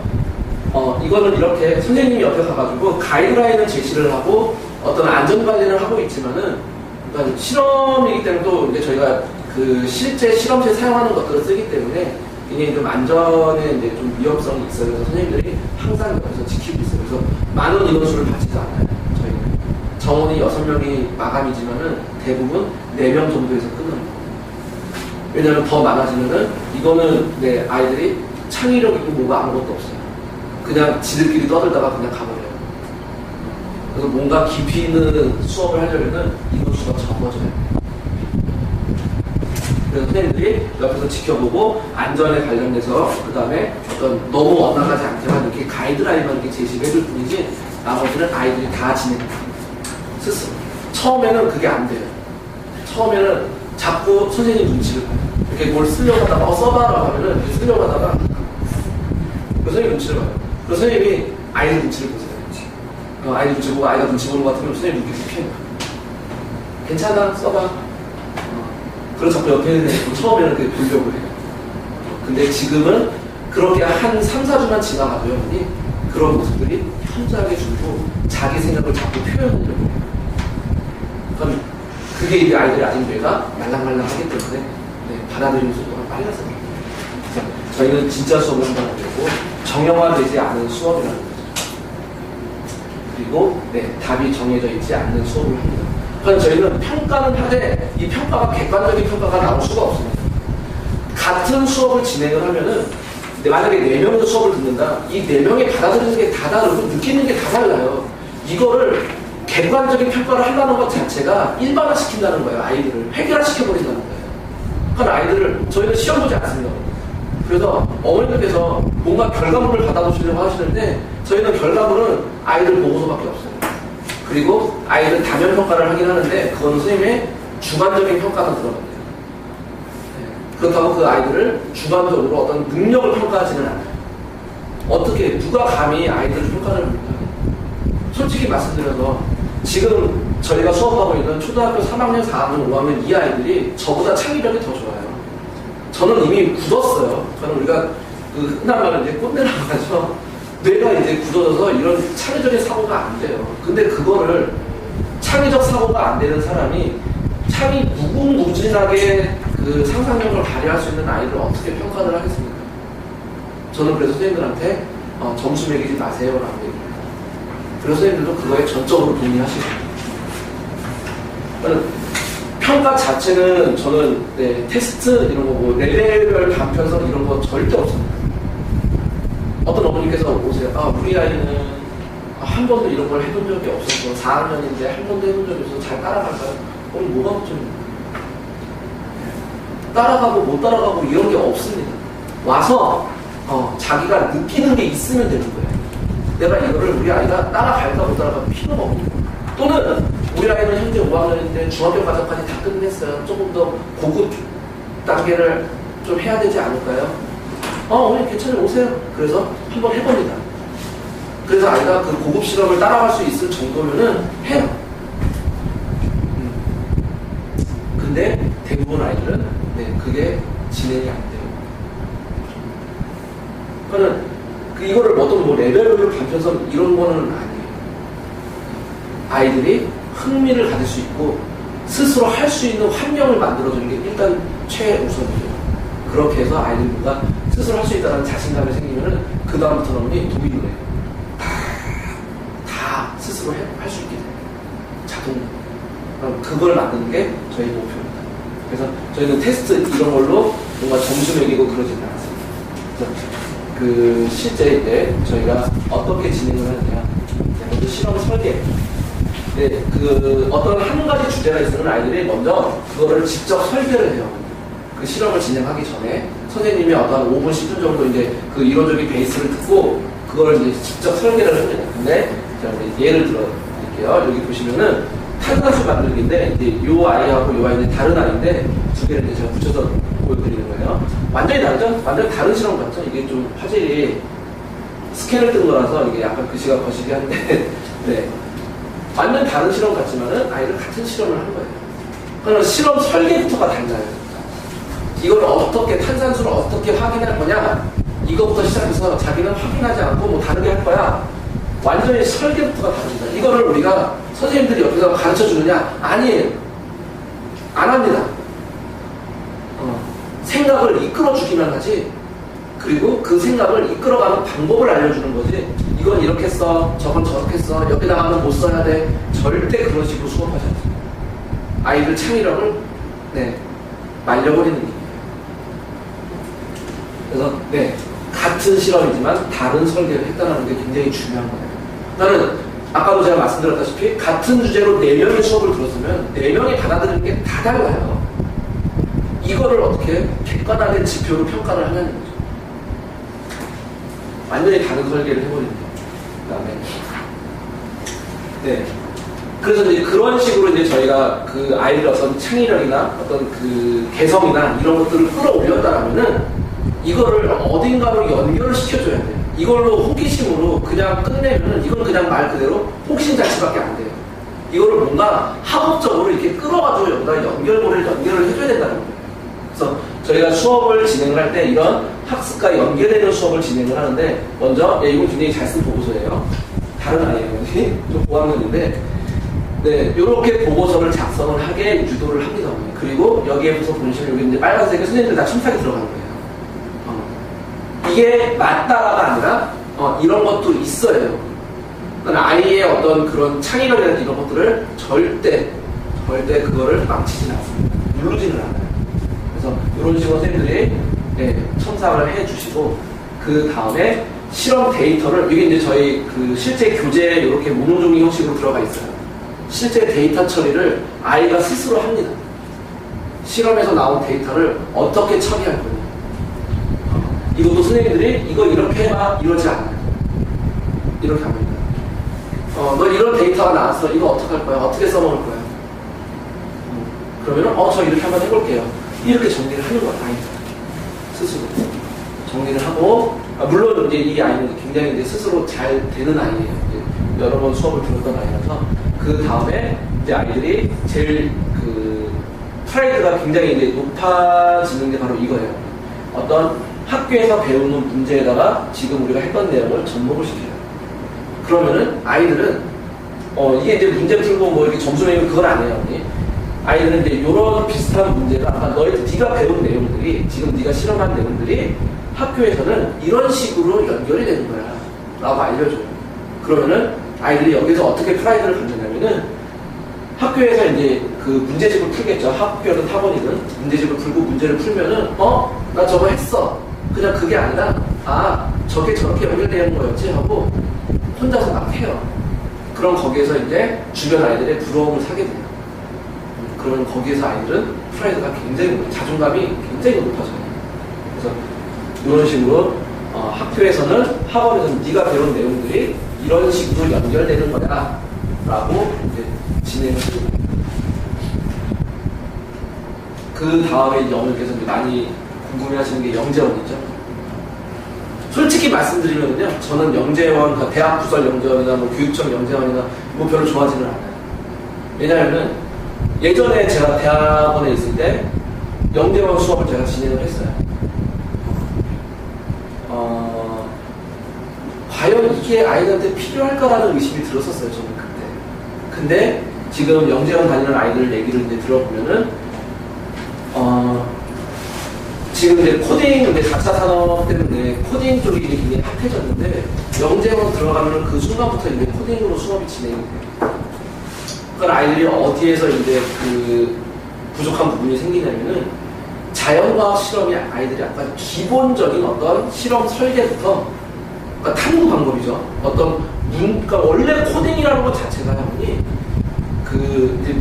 이거는 이렇게 선생님이 옆에 가가지고 가이드라인을 제시를 하고 어떤 안전관리를 하고 있지만은 그러니까 실험이기 때문에 또 이제 저희가 그 실제 실험실에 사용하는 것들을 쓰기 때문에 굉장히 좀 안전에 이제 좀 위험성이 있어요. 그래서 선생님들이 항상 옆에서 지키고 있어요. 그래서 많은 인원수를 받지도 않아요. 저희는 정원이 6명이 마감이지만은 대부분 4명 정도에서 끝나는 거예요. 왜냐하면 더 많아지면은 이거는 아이들이 창의력 있고 뭐가 아무것도 없어요. 그냥 지들끼리 떠들다가 그냥 가버려요. 그래서 뭔가 깊이 있는 수업을 하려면은 인원수가 적어져요. 그래서 선생님들이 옆에서 지켜보고 안전에 관련돼서 그 다음에 어떤 너무 엇나가지 않게만 이렇게 가이드라인만 이렇게 제시를 해줄 뿐이지 나머지는 아이들이 다 진행해요. 스스로. 처음에는 그게 안 돼요. 처음에는 자꾸 선생님 눈치를 봐요. 이렇게 뭘 쓰려고 하다가 써봐라고 하면은 쓰려고 하다가 선생님 눈치를 봐요. 그래서 선생님이 아이들 눈치를 보세요. 아이들 눈치 보고 아이가 눈치 보는 것 같으면 선생님 눈치 피해요. 괜찮아, 써봐. 그래서 자꾸 옆에 있는 애 처음에는 그렇게 보려고 해요. 근데 지금은 그렇게 한 3, 4주만 지나가도요, 그런 모습들이 현저하게 줄고 자기 생각을 자꾸 표현하려고 해요. 그럼 그게 이제 아이들의 아직 뇌가 말랑말랑하기 때문에 받아들이는 속도가 빨라서 저희는 진짜 수업을 한다고 그러고 정형화되지 않은 수업이라는 거죠. 그리고 답이 정해져 있지 않는 수업을 합니다. 그래서 저희는 평가는 하되 이 평가가 객관적인 평가가 나올 수가 없습니다. 같은 수업을 진행을 하면은 만약에 4명이서 수업을 듣는다. 이 4명이 받아들이는 게 다 다르고 느끼는 게 다 달라요. 이거를 객관적인 평가를 한다는 것 자체가 일반화시킨다는 거예요. 아이들을 획일화시켜버린다는 거예요. 그러니까 아이들을 저희는 시험 보지 않습니다. 그래서 어머님께서 뭔가 결과물을 받아보시려고 하시는데 저희는 결과물은 아이들 보고서밖에 없어요. 그리고 아이들 다면 평가를 하긴 하는데 그건 선생님의 주관적인 평가가 들어갑니다. 그렇다고 그 아이들을 주관적으로 어떤 능력을 평가하지는 않아요. 어떻게 누가 감히 아이들 평가를 합니까? 솔직히 말씀드려서 지금 저희가 수업하고 있는 초등학교 3학년, 4학년, 5학년 이 아이들이 저보다 창의력이 더 좋아요. 저는 이미 굳었어요. 저는 우리가 그 흔한 말로 이제 꼰대라고 하죠. 뇌가 이제 굳어져서 이런 창의적인 사고가 안 돼요. 근데 그거를 창의적 사고가 안 되는 사람이 무궁무진하게 그 상상력을 발휘할 수 있는 아이를 어떻게 평가를 하겠습니까? 저는 그래서 선생님들한테 점수 매기지 마세요라고 얘기해요. 그래서 선생님들도 그거에 전적으로 동의하시고 평가 자체는 저는 테스트 이런 거 뭐 레벨별 단편성 이런 거 절대 없습니다. 어떤 어머니께서 오세요. 우리 아이는 한 번도 이런 걸 해본 적이 없어서 4학년인데 한 번도 해본 적이 없어서 잘 따라갈까요? 오늘 뭐가 걱정입니까? 따라가고 못 따라가고 이런 게 없습니다. 와서 자기가 느끼는 게 있으면 되는 거예요. 내가 이거를 우리 아이가 따라갈까 못 따라갈까 필요가 없고 또는 우리 아이는 현재 5학년인데 중학교 과정까지 다 끝냈어요. 조금 더 고급 단계를 좀 해야 되지 않을까요? 어머니 괜찮아요. 오세요. 그래서 한번 해봅니다. 그래서 아이가 그 고급 실험을 따라갈 수 있을 정도면은 해요. 근데 대부분 아이들은 그게 진행이 안 돼요. 그러니까 이거를 어떤 뭐 레벨별로 단편성 이런 거는 아니에요. 아이들이 흥미를 가질 수 있고 스스로 할 수 있는 환경을 만들어주는 게 일단 최우선이에요. 그렇게 해서 아이들이 뭔가 스스로 할 수 있다는 자신감이 생기면은 그 다음부터는 도민을 해요. 다 스스로 할 수 있게 돼요. 자동으로. 그걸 만드는 게 저희 목표입니다. 그래서 저희는 테스트 이런 걸로 뭔가 점수 매기고 그러지는 않습니다. 그래서 그 실제 이제 저희가 어떻게 진행을 하느냐, 먼저 실험 설계. 그 어떤 한 가지 주제가 있으면 아이들이 먼저 그거를 직접 설계를 해요. 그 실험을 진행하기 전에 선생님이 어떤 5분, 10분 정도 이제 그 이론적인 베이스를 듣고 그걸 이제 직접 설계를 합니다. 근데 제가 이제 예를 들어 드릴게요. 여기 보시면은 탄산수 만들기인데 이제 요 아이하고 요 아이는 다른 아이인데 두 개를 이제 제가 붙여서 보여드리는 거예요. 완전히 다르죠? 완전히 다른 실험 같죠? 이게 좀 화질이 스캔을 뜬 거라서 이게 약간 글씨가 거시기 한데 네. 완전 다른 실험 같지만은 아이들 같은 실험을 한 거예요. 그러면 실험 설계부터가 달라요. 이걸 어떻게 탄산수를 어떻게 확인할 거냐 이거부터 시작해서 자기는 확인하지 않고 뭐 다르게 할 거야. 완전히 설계부터가 다릅니다. 이거를 우리가 선생님들이 옆에서 가르쳐 주느냐? 아니에요. 안 합니다. 생각을 이끌어 주기만 하지. 그리고 그 생각을 이끌어가는 방법을 알려주는 거지. 이건 이렇게 써, 저건 저렇게 써, 여기다가는 못 써야 돼. 절대 그런 식으로 수업하지 않습니다. 아이들 창의력을 말려버리는 거예요. 그래서 같은 실험이지만 다른 설계를 했다는 게 굉장히 중요한 거예요. 나는 아까도 제가 말씀드렸다시피 같은 주제로 4명의 수업을 들었으면 4명이 받아들이는 게 다 달라요. 이거를 어떻게 객관화된 지표로 평가를 하냐는 거죠. 완전히 다른 설계를 해버립니다. 그 다음에 그래서 이제 그런 식으로 이제 저희가 그 아이들 어떤 창의력이나 어떤 그 개성이나 이런 것들을 끌어올렸다라면은 이거를 어딘가로 연결을 시켜줘야 돼요. 이걸로 호기심으로 그냥 끝내면은 이건 그냥 말 그대로 혹신자치밖에 안 돼요. 이거를 뭔가 학업적으로 이렇게 끌어가지고 여기다 연결을 해줘야 된다는 거예요. 그래서 저희가 수업을 진행을 할 때 이런 학습과 연계되는 수업을 진행을 하는데 먼저 이건 굉장히 잘 쓴 보고서예요. 다른 아이예요. 좀 고학년인데 이렇게 보고서를 작성을 하게 유도를 합니다. 그리고 여기에서 보시면 여기 이제 빨간색에 선생님들 다 첨삭이 들어가는 거예요. 이게 맞다가 아니라 이런 것도 있어요. 그러니까 아이의 어떤 그런 창의력이라든지 이런 것들을 절대 그거를 망치지는 않습니다. 누르지는 않아요. 그래서 이런 식으로 선생님들이 첨삭을 해주시고 그 다음에 실험 데이터를 이게 이제 저희 그 실제 교재에 이렇게 모노종이 형식으로 들어가 있어요. 실제 데이터 처리를 아이가 스스로 합니다. 실험에서 나온 데이터를 어떻게 처리할 거냐. 이것도 선생님들이 이거 이렇게 해봐 이러지 않아요. 이렇게 합니다. 너 이런 데이터가 나왔어. 이거 어떻게 할 거야? 어떻게 써먹을 거야? 그러면은 저 이렇게 한번 해볼게요. 이렇게 정리를 하는 거야. 아이들 스스로 정리를 하고 물론 이제 이 아이는 굉장히 이제 스스로 잘 되는 아이예요. 이제 여러 번 수업을 들었던 아이라서 그 다음에 이제 아이들이 제일 그 프라이드가 굉장히 이제 높아지는 게 바로 이거예요. 어떤 학교에서 배우는 문제에다가 지금 우리가 했던 내용을 접목을 시켜요. 그러면은 아이들은 이게 이제 문제 풀고 뭐 이렇게 점수 매기고 그건 아니에요. 언니. 아이들은 이제 이런 비슷한 문제가 아까 네가 배운 내용들이 지금 네가 실험한 내용들이 학교에서는 이런 식으로 연결이 되는 거야 라고 알려줘요. 그러면은 아이들이 여기서 어떻게 프라이드를 갖느냐면은 학교에서 이제 그 문제집을 풀겠죠. 학교든 학원이든 문제집을 풀고 문제를 풀면은 나 저거 했어. 그냥 그게 아니라 저게 저렇게 연결되는 거였지 하고 혼자서 막 해요. 그럼 거기에서 이제 주변 아이들의 부러움을 사게 돼요. 그러면 거기에서 아이들은 프라이드가 굉장히 자존감이 굉장히 높아져요. 그래서 이런 식으로 학교에서는 학원에서는 네가 배운 내용들이 이런 식으로 연결되는 거야 라고 이제 진행을 합니다. 그 다음에 이제 어머니께서 많이 궁금해하시는 게 영재원이죠. 솔직히 말씀드리면요, 저는 영재원, 그러니까 대학 부설 영재원이나 뭐 교육청 영재원이나 뭐 별로 좋아하지는 않아요. 왜냐하면 예전에 제가 대학원에 있을 때 영재원 수업을 제가 진행을 했어요. 과연 이게 아이들한테 필요할까라는 의심이 들었었어요, 저는 그때. 근데 지금 영재원 다니는 아이들 얘기를 이제 들어보면은 지금 이제 코딩, 이제 4차 산업 때문에 코딩 쪽이 이제 굉장히 핫해졌는데 영재원 들어가면 그 순간부터 이제 코딩으로 수업이 진행이 돼요. 그러니까 아이들이 어디에서 이제 그 부족한 부분이 생기냐면은 자연과학 실험이 아이들이 약간 기본적인 어떤 실험 설계부터 그러니까 탐구 방법이죠. 그러니까 원래 코딩이라는 것 자체가 형이 그 이제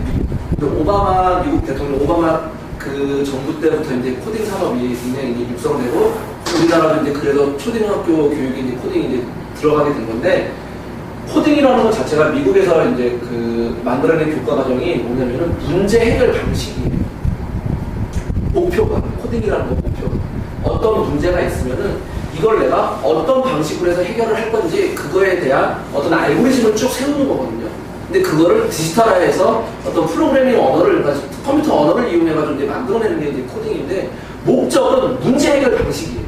오바마 미국 대통령 오바마 그 정부 때부터 이제 코딩 산업이 굉장히 이제 육성되고 우리나라도 이제 그래도 초등학교 교육이 이제 코딩이 이제 들어가게 된 건데 코딩이라는 것 자체가 미국에서 이제 그 만들어낸 교과 과정이 뭐냐면은 문제 해결 방식이에요. 목표가 코딩이라는 거 목표가 어떤 문제가 있으면은 이걸 내가 어떤 방식으로 해서 해결을 할 건지 그거에 대한 어떤 알고리즘을 쭉 세우는 거거든요. 근데 그거를 디지털화해서 어떤 프로그래밍 언어를, 그러니까 컴퓨터 언어를 이용해가지고 이제 만들어내는 게 이제 코딩인데, 목적은 문제 해결 방식이에요.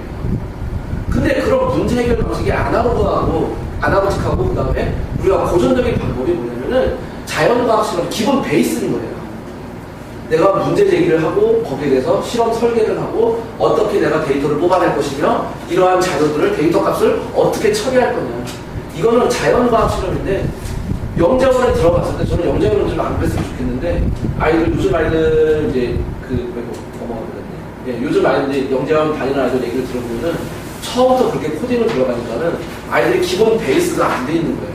근데 그런 문제 해결 방식이 아나로직하고, 그 다음에 우리가 고전적인 방법이 뭐냐면은 자연과학 실험 기본 베이스인 거예요. 내가 문제 제기를 하고, 거기에 대해서 실험 설계를 하고, 어떻게 내가 데이터를 뽑아낼 것이며, 이러한 자료들을, 데이터 값을 어떻게 처리할 거냐. 이거는 자연과학 실험인데, 영재원에 들어갔을 때 저는 영재원을 좀 안 그랬으면 좋겠는데 요즘 아이들 이제 요즘 아이들 이제 영재원 다니는 아이들 얘기를 들어보면은 처음부터 그렇게 코딩을 들어가니까는 아이들이 기본 베이스가 안 돼 있는 거예요.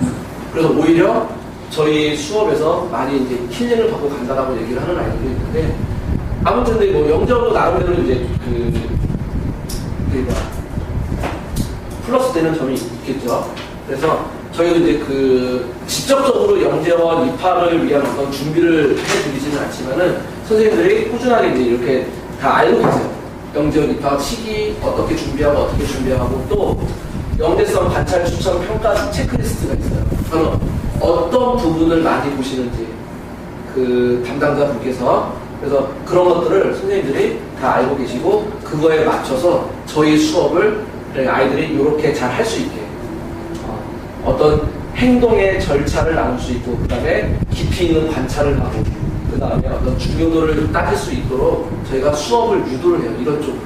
그래서 오히려 저희 수업에서 많이 이제 힐링을 받고 간다라고 얘기를 하는 아이들이 있는데 아무튼 근데 뭐 영재원도 나름대로 이제 플러스 되는 점이 있겠죠. 그래서 저희도 이제 직접적으로 영재원 입학을 위한 어떤 준비를 해드리지는 않지만은 선생님들이 꾸준하게 이제 이렇게 다 알고 계세요. 영재원 입학 시기 어떻게 준비하고 어떻게 준비하고 또 영재성 관찰 추천 평가 체크리스트가 있어요. 그래서 어떤 부분을 많이 보시는지 그 담당자 분께서 그래서 그런 것들을 선생님들이 다 알고 계시고 그거에 맞춰서 저희 수업을 아이들이 이렇게 잘 할 수 있게 어떤 행동의 절차를 나눌 수 있고 그 다음에 깊이 있는 관찰을 하고 그 다음에 어떤 중요도를 따질 수 있도록 저희가 수업을 유도를 해요. 이런 쪽으로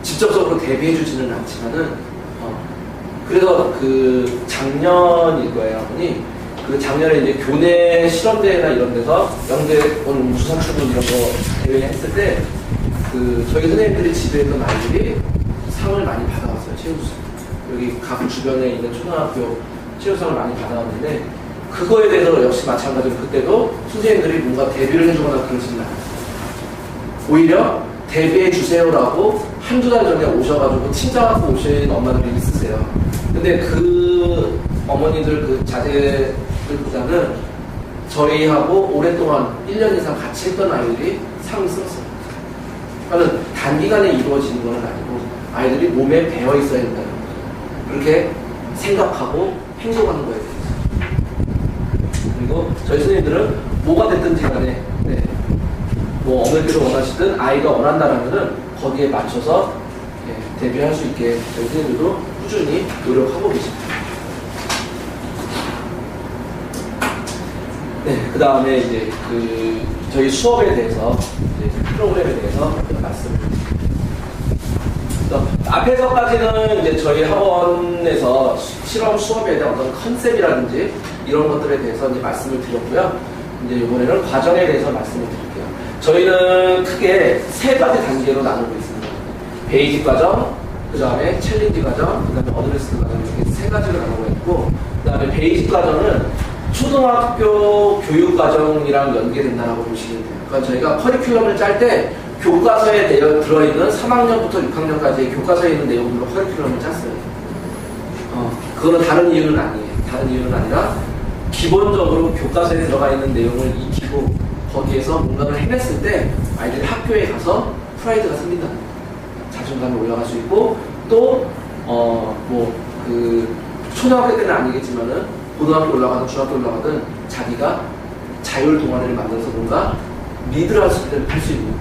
직접적으로 대비해 주지는 않지만은 그래서 그 작년일 거예요. 아버님 그 작년에 이제 교내 실험대회나 이런 데서 영재원 수상 출근 이런 거 대회 했을 때 그 저희 선생님들이 지도했던 아이들이 상을 많이 받아왔어요. 최우수. 여기 각 주변에 있는 초등학교 체육상을 많이 받아왔는데 그거에 대해서 역시 마찬가지로 그때도 선생님들이 뭔가 대비를 해주거나 그러지는 않아요. 오히려 대비해 주세요라고 한두 달 전에 오셔가지고 친정하고 오신 엄마들이 있으세요. 근데 그 어머니들 그 자제들보다는 저희하고 오랫동안 1년 이상 같이 했던 아이들이 상승했어요. 그러니까 단기간에 이루어지는 건 아니고 아이들이 몸에 배어 있어야 된다는 거죠. 그렇게 생각하고 행동하는 거예요. 그리고 저희 선생님들은 뭐가 됐든지 간에 뭐 어머니들이 원하시든 아이가 원한다면은 거기에 맞춰서 대비할 수 있게 저희 선생님들도 꾸준히 노력하고 계십니다. 네, 그 다음에 이제 그 저희 수업에 대해서 이제 프로그램에 대해서 말씀을 드립니다. 앞에서까지는 이제 저희 학원에서 실험 수업에 대한 어떤 컨셉이라든지 이런 것들에 대해서 이제 말씀을 드렸고요. 이제 이번에는 과정에 대해서 말씀을 드릴게요. 저희는 크게 세 가지 단계로 나누고 있습니다. 베이직 과정, 그 다음에 챌린지 과정, 그 다음에 어드레스 과정 이렇게 세 가지로 나누고 있고, 그 다음에 베이직 과정은 초등학교 교육 과정이랑 연계된다고 보시면 돼요. 그러니까 저희가 커리큘럼을 짤 때 교과서에 들어있는 3학년부터 6학년까지의 교과서에 있는 내용들로 커리큘럼을 짰어요. 그거는 다른 이유는 아니에요. 다른 이유는 아니라 기본적으로 교과서에 들어가 있는 내용을 익히고 거기에서 뭔가를 해냈을 때 아이들이 학교에 가서 프라이드가 생긴다는 거예요. 자존감이 올라갈 수 있고 또 초등학교 때는 아니겠지만은 고등학교 올라가든 중학교 올라가든 자기가 자율 동아리를 만들어서 뭔가 리드를 할 수 있는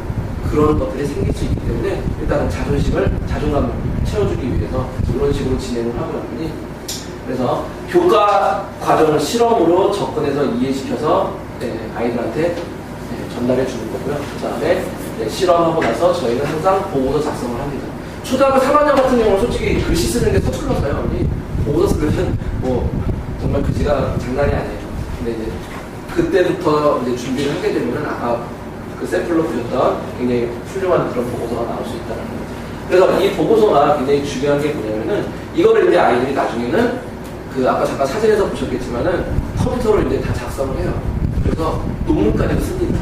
그런 것들이 생길 수 있기 때문에 일단은 자존감을 채워주기 위해서 이런 식으로 진행을 하고 있니. 그래서 교과 과정을 실험으로 접근해서 이해시켜서 아이들한테 전달해 주는 거고요. 그 다음에 실험하고 나서 저희는 항상 보고서 작성을 합니다. 초등학교 3학년 같은 경우는 솔직히 글씨 쓰는 게 서툴러서요. 보고서 쓰려면 정말 글씨가 장난이 아니에요. 근데 이제 그때부터 이제 준비를 하게 되면은 아까 그 샘플로 보셨던 굉장히 훌륭한 그런 보고서가 나올 수 있다는 거죠. 그래서 이 보고서가 굉장히 중요한 게 뭐냐면은 이거를 이제 아이들이 나중에는 그 아까 잠깐 사진에서 보셨겠지만은 컴퓨터로 이제 다 작성을 해요. 그래서 논문까지도 씁니다.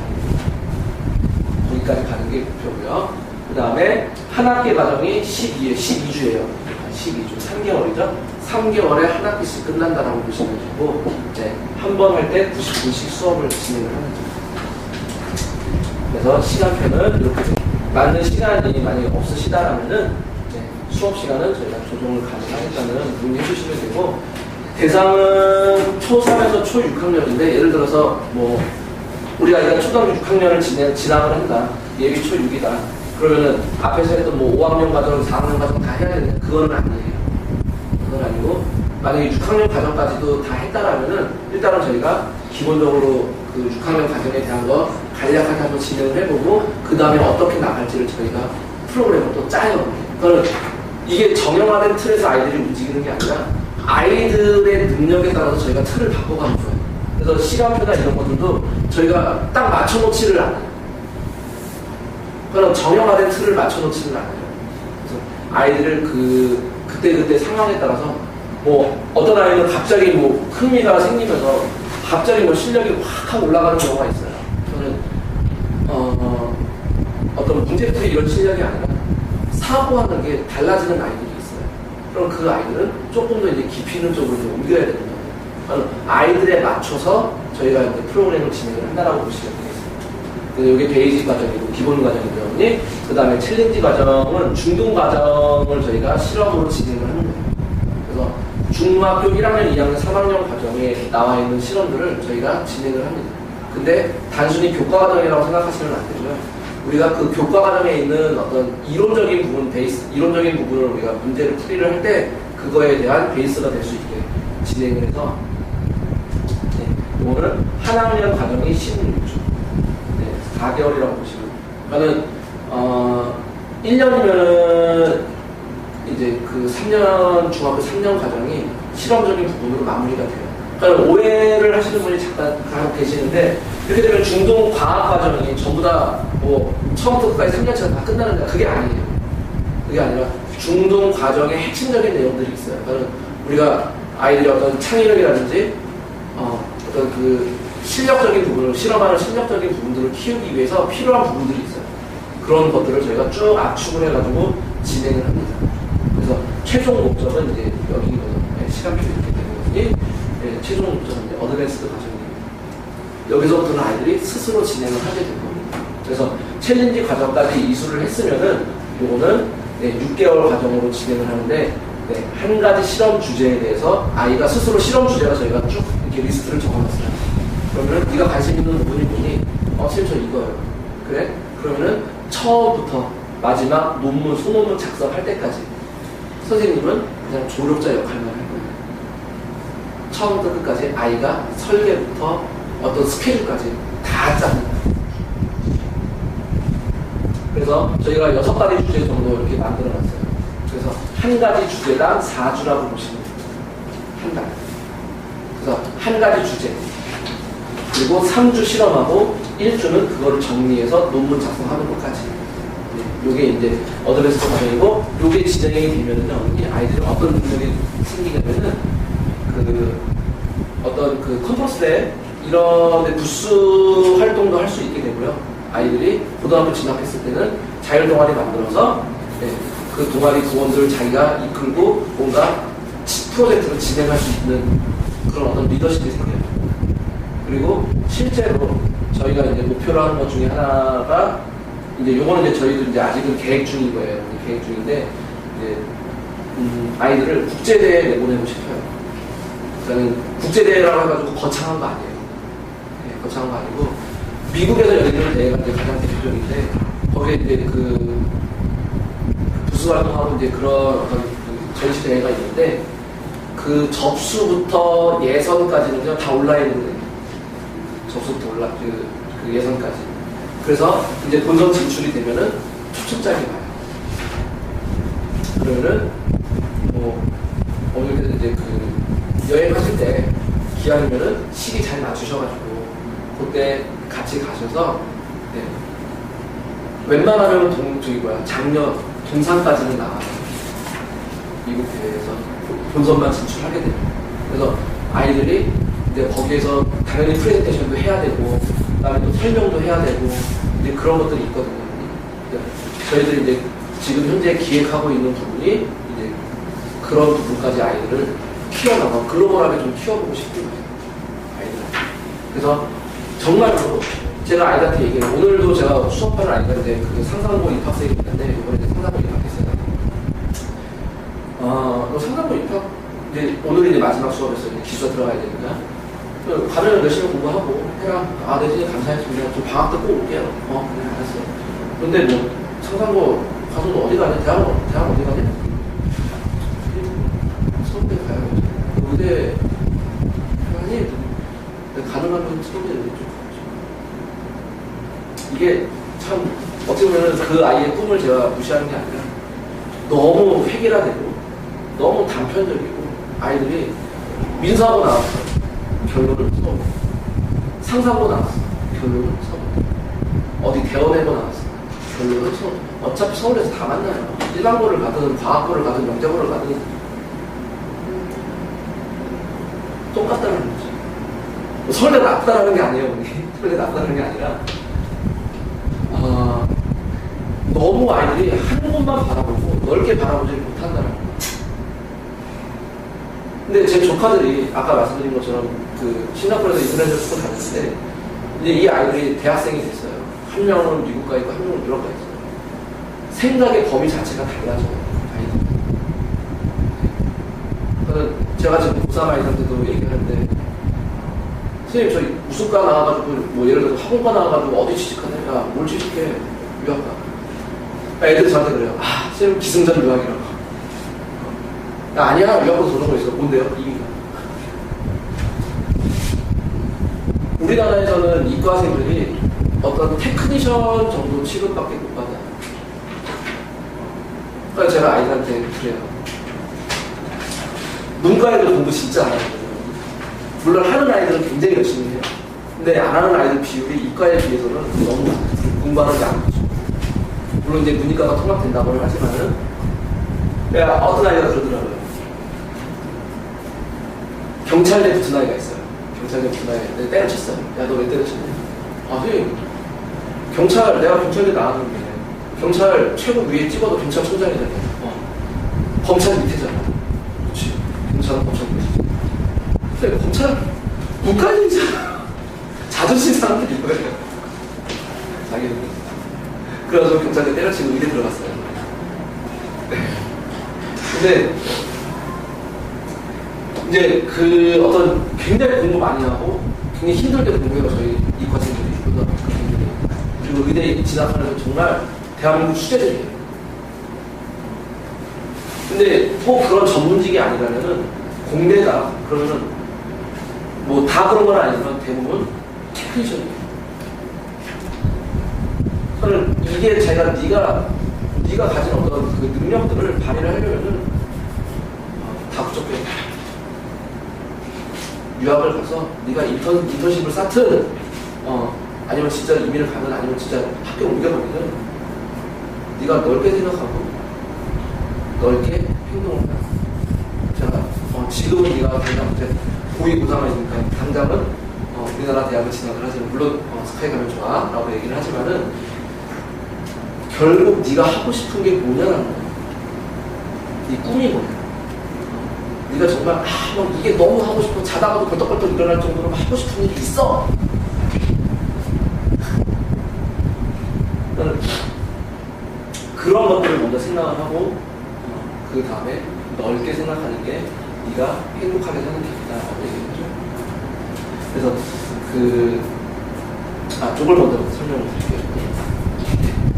거기까지 가는 게 목표고요. 그 다음에 한 학기 과정이 12주예요. 12주, 3개월이죠. 3개월에 한 학기씩 끝난다라고 보시면 되고, 한 번 할 때 90분씩 수업을 진행을 하는 거죠. 그래서 시간표는 이렇게 맞는 시간이 만약에 없으시다라면은 수업 시간은 저희가 조정을 가능하겠다는 문의 해주시면 되고, 대상은 초3에서 초6학년인데 예를 들어서 우리가 일단 초등학교 6학년을 진학을 한다. 예비 초6이다. 그러면은 앞에서 했던 5학년 과정, 4학년 과정 다 해야 되는데 그건 아니에요. 그건 아니고 만약에 6학년 과정까지도 다 했다라면은 일단은 저희가 기본적으로 그 6학년 과정에 대한 거 간략하게 한번 진행을 해보고 그 다음에 어떻게 나갈지를 저희가 프로그램을 또 짜요. 그러니까 이게 정형화된 틀에서 아이들이 움직이는 게 아니라 아이들의 능력에 따라서 저희가 틀을 바꿔가는 거예요. 그래서 시간표나 이런 것들도 저희가 딱 맞춰놓지를 않아요. 그럼 정형화된 틀을 맞춰놓지는 않아요. 그래서 아이들을 그때 상황에 따라서 어떤 아이는 갑자기 흥미가 생기면서 갑자기 실력이 확 하고 올라가는 경우가 있어요. 저는 어떤 문제풀이 이런 실력이 아니라 사고하는 게 달라지는 아이들이 있어요. 그럼 그 아이들은 조금 더 이제 깊이 있는 쪽으로 이제 옮겨야 되는 거예요. 아이들에 맞춰서 저희가 이제 프로그램을 진행을 한다라고 보시면 되겠습니다. 이게 베이직 과정이고 기본 과정이고요. 그 다음에 챌린지 과정은 중등 과정을 저희가 실험으로 진행을 하는 거예요. 그래서 중학교 1학년, 2학년, 3학년 과정에 나와 있는 실험들을 저희가 진행을 합니다. 근데 단순히 교과 과정이라고 생각하시면 안 되고요. 우리가 그 교과 과정에 있는 어떤 이론적인 이론적인 부분을 우리가 문제를 풀이를 할 때 그거에 대한 베이스가 될 수 있게 진행을 해서 이거는 한 학년 과정이 16주. 4개월이라고 보시면. 그러니까는 1년이면은 이제 그 3년 중학교 3년 과정이 실험적인 부분으로 마무리가 돼요. 그러니까 오해를 하시는 분이 잠깐 간혹 계시는데 이렇게 되면 중등 과학 과정이 전부 다 처음부터 끝까지 3년치가 다 끝나는데 그게 아니에요. 그게 아니라 중등 과정의 핵심적인 내용들이 있어요. 그러니까 우리가 아이들의 어떤 창의력이라든지 어떤 그 실력적인 부분을, 실험하는 실력적인 부분들을 키우기 위해서 필요한 부분들이 있어요. 그런 것들을 저희가 쭉 압축을 해가지고 진행을 합니다. 그래서 최종 목적은 이제 여기거든요. 시간표 이렇게 되는 것이 최종 목적은 이제 어드밴스드 과정입니다. 여기서부터는 아이들이 스스로 진행을 하게 될 겁니다. 그래서 챌린지 과정까지 이수를 했으면은 요거는 6개월 과정으로 진행을 하는데 한 가지 실험 주제에 대해서 아이가 스스로 실험 주제가 저희가 쭉 이렇게 리스트를 적어놨어요. 그러면 네가 관심 있는 부분이 뭐니? 선생님 저 이거예요. 그래? 그러면은 처음부터 마지막 논문, 소논문 작성할 때까지 선생님은 그냥 조력자 역할만 할 거예요. 처음부터 끝까지 아이가 설계부터 어떤 스케줄까지 다 짭니다. 그래서 저희가 6가지 주제 정도 이렇게 만들어놨어요. 그래서 한 가지 주제당 4주라고 보시면 됩니다. 한 가지. 그래서 한 가지 주제. 그리고 3주 실험하고 1주는 그거를 정리해서 논문 작성하는 것까지. 요게 이제 어드밴스드 과정이고, 요게 진행이 되면은요, 아이들이 어떤 능력이 생기냐면은, 어떤 컴퍼스대 이런 데 부스 활동도 할 수 있게 되고요. 아이들이 고등학교 진학했을 때는 자율 동아리 만들어서 그 동아리 구원들을 자기가 이끌고 뭔가 프로젝트를 진행할 수 있는 그런 어떤 리더십이 생겨요. 그리고 실제로 저희가 이제 목표로 하는 것 중에 하나가 이제 요거는 이제 저희도 이제 아직은 계획 중인 거예요. 계획 중인데 이제 아이들을 국제대회에 내보내고 싶어요. 저는 국제대회라고 해가지고 거창한 거 아니에요. 거창한 거 아니고 미국에서 열리는 대회가 이제 가장 대표적인데 거기에 이제 부수 활동하고 이제 그런 어떤 전시 대회가 있는데 그 접수부터 예선까지는요 다 온라인으로 돼요. 접수부터 그 예선까지. 그래서 이제 본선 진출이 되면은 초청장이 와요. 그러면은 어머니께서 이제 여행하실 때 기왕이면은 시기 잘 맞추셔가지고 그때 같이 가셔서 웬만하면 작년 동상까지는 나가요. 미국 대회에서 본선만 진출하게 됩니다. 그래서 아이들이 이제 거기에서 당연히 프레젠테이션도 해야 되고, 그다음에 또 설명도 해야 되고, 이제 그런 것들이 있거든요. 저희들이 이제 지금 현재 기획하고 있는 부분이 이제 그런 부분까지 아이들을 키워나가 글로벌하게 좀 키워보고 싶은 거예요. 아이들. 그래서 정말로 제가 아이들한테 얘기해요. 오늘도 제가 수업하는 아이가 이제 상상고 입학생이 있는데 이번에 이제 상상고 입학했어요. 너 상상고 입학 이제 오늘이 이제 마지막 수업에서 이제 기숙사 들어가야 되니까 가면 열심히 공부하고 해라. 네 진짜 감사했습니다. 좀 방학 때 꼭 올게요. 그래 알았어요. 근데 뭐 상상고 가서 너 어디 가냐? 대학 어디 가냐? 서울대 가야겠죠. 의대 아니 가능하면 서울대 좀 이게 참 어떻게 보면 그 아이의 꿈을 제가 무시하는 게 아니라 너무 획일화되고 너무 단편적이고 아이들이 민사하고 나왔어 결론을 써 상사하고 나왔어 결론을 써 어디 대원해고 나왔어 결론을 써 어차피 서울에서 다 만나요. 일반고를 가든 과학고를 가든 영재고를 가든 똑같다는 거지. 서울대 낫다라는 게 아니에요. 서울대 낫다는 게 아니라 너무 아이들이 한 곳만 바라보고 넓게 바라보지 못한다는 거예요. 근데 제 조카들이 아까 말씀드린 것처럼 싱가포르에서 인터내셔널 스쿨 다녔는데 이제 이 아이들이 대학생이 됐어요. 한 명은 미국 가 있고 한 명은 유럽 가 있어요. 생각의 범위 자체가 달라져요. 아이들. 그래서 제가 지금 고3 아이들한테도 얘기하는데 선생님 저희 무슨과 나와가지고 뭐 예를 들어서 학원과 나와가지고 어디 취직하냐? 뭘 취직해? 유학가. 애들 저한테 그래요. 선생님 기승전 유학이라고. 아니야 유학도 저런 거 있어. 뭔데요? 이민가. 우리나라에서는 이과생들이 어떤 테크니션 정도 취급밖에 못 받아요. 그러니까 제가 아이들한테 그래요. 문과애들 공부 진짜 안 하거든요. 물론 하는 아이들은 굉장히 열심히 해요. 근데 안 하는 아이들 비율이 이과에 비해서는 너무 많아요. 공부하는 게 안 좋죠. 물론 이제 문이과가 통합된다고 하지만은 어떤 아이가 그러더라고요. 경찰대 붙은 아이가 있어요. 경찰대 문화에 때려쳤어요. 야, 너 왜 때려쳤냐? 아, 선생님, 내가 경찰대 나왔는데, 경찰 최고 위에 찍어도 경찰청장이잖아요. 검찰 밑에잖아. 그렇지. 경찰은 검찰 밑에. 근데 검찰은 국가인이잖아. 자존심 상한테 이거예요. 자기는. 그래서 경찰대 때려치고 의대 들어갔어요. 근데 이제 그 어떤 굉장히 공부 많이 하고 굉장히 힘들게 공부해요. 저희 이과생들이 고등학생들이. 그리고 의대 진학하는 정말 대한민국 수재들이에요. 근데 꼭 그런 전문직이 아니라면은 공대다 그러면은 뭐 다 그런 건 아니지만 대부분 테크니션이에요. 저는 이게 자기가 네가 가진 어떤 그 능력들을 발휘를 하려면은 다 부족해. 유학을 가서 네가 인턴십을 쌓든 아니면 진짜 이민을 가든 아니면 진짜 학교 옮겨가든 네가 넓게 생각하고 넓게 행동을 해라. 자, 지금은 네가 당장 고위 고사가 있으니까 당장은 우리나라 대학을 진학을 하지만 물론 스카이 가면 좋아 라고 얘기를 하지만은 결국 네가 하고 싶은 게 뭐냐는 거야. 네 꿈이 뭐야. 네가 정말 이게 너무 하고 싶어 자다가도 벌떡벌떡 일어날 정도로 하고 싶은 일이 있어. 나는 그런 것들을 먼저 생각을 하고 그 다음에 넓게 생각하는 게 네가 행복하게 사는 길이다 라고 얘기했죠. 그래서 쪽을 먼저 설명을 드릴게요.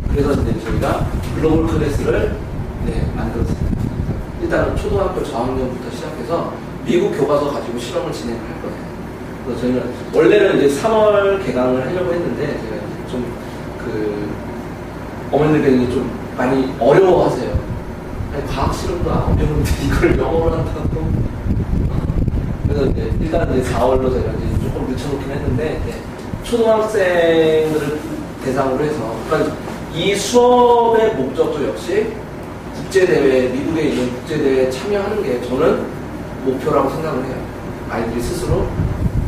그래서 이제 저희가 글로벌 클래스를 만들었습니다. 일단은 초등학교 저학년부터 시작해서 미국 교과서 가지고 실험을 진행을 할 거예요. 그래서 저희는 원래는 이제 3월 개강을 하려고 했는데 제가 좀 어머니들이 좀 많이 어려워하세요. 아니, 과학 실험도 어려운데 이걸 영어로 한다고. 그래서 이제 일단 이제 4월로 저희가 이제 조금 늦춰놓긴 했는데 초등학생들을 대상으로 해서 그러니까 이 수업의 목적도 역시 국제대회, 미국에 있는 국제대회에 참여하는 게 저는 목표라고 생각을 해요. 아이들이 스스로.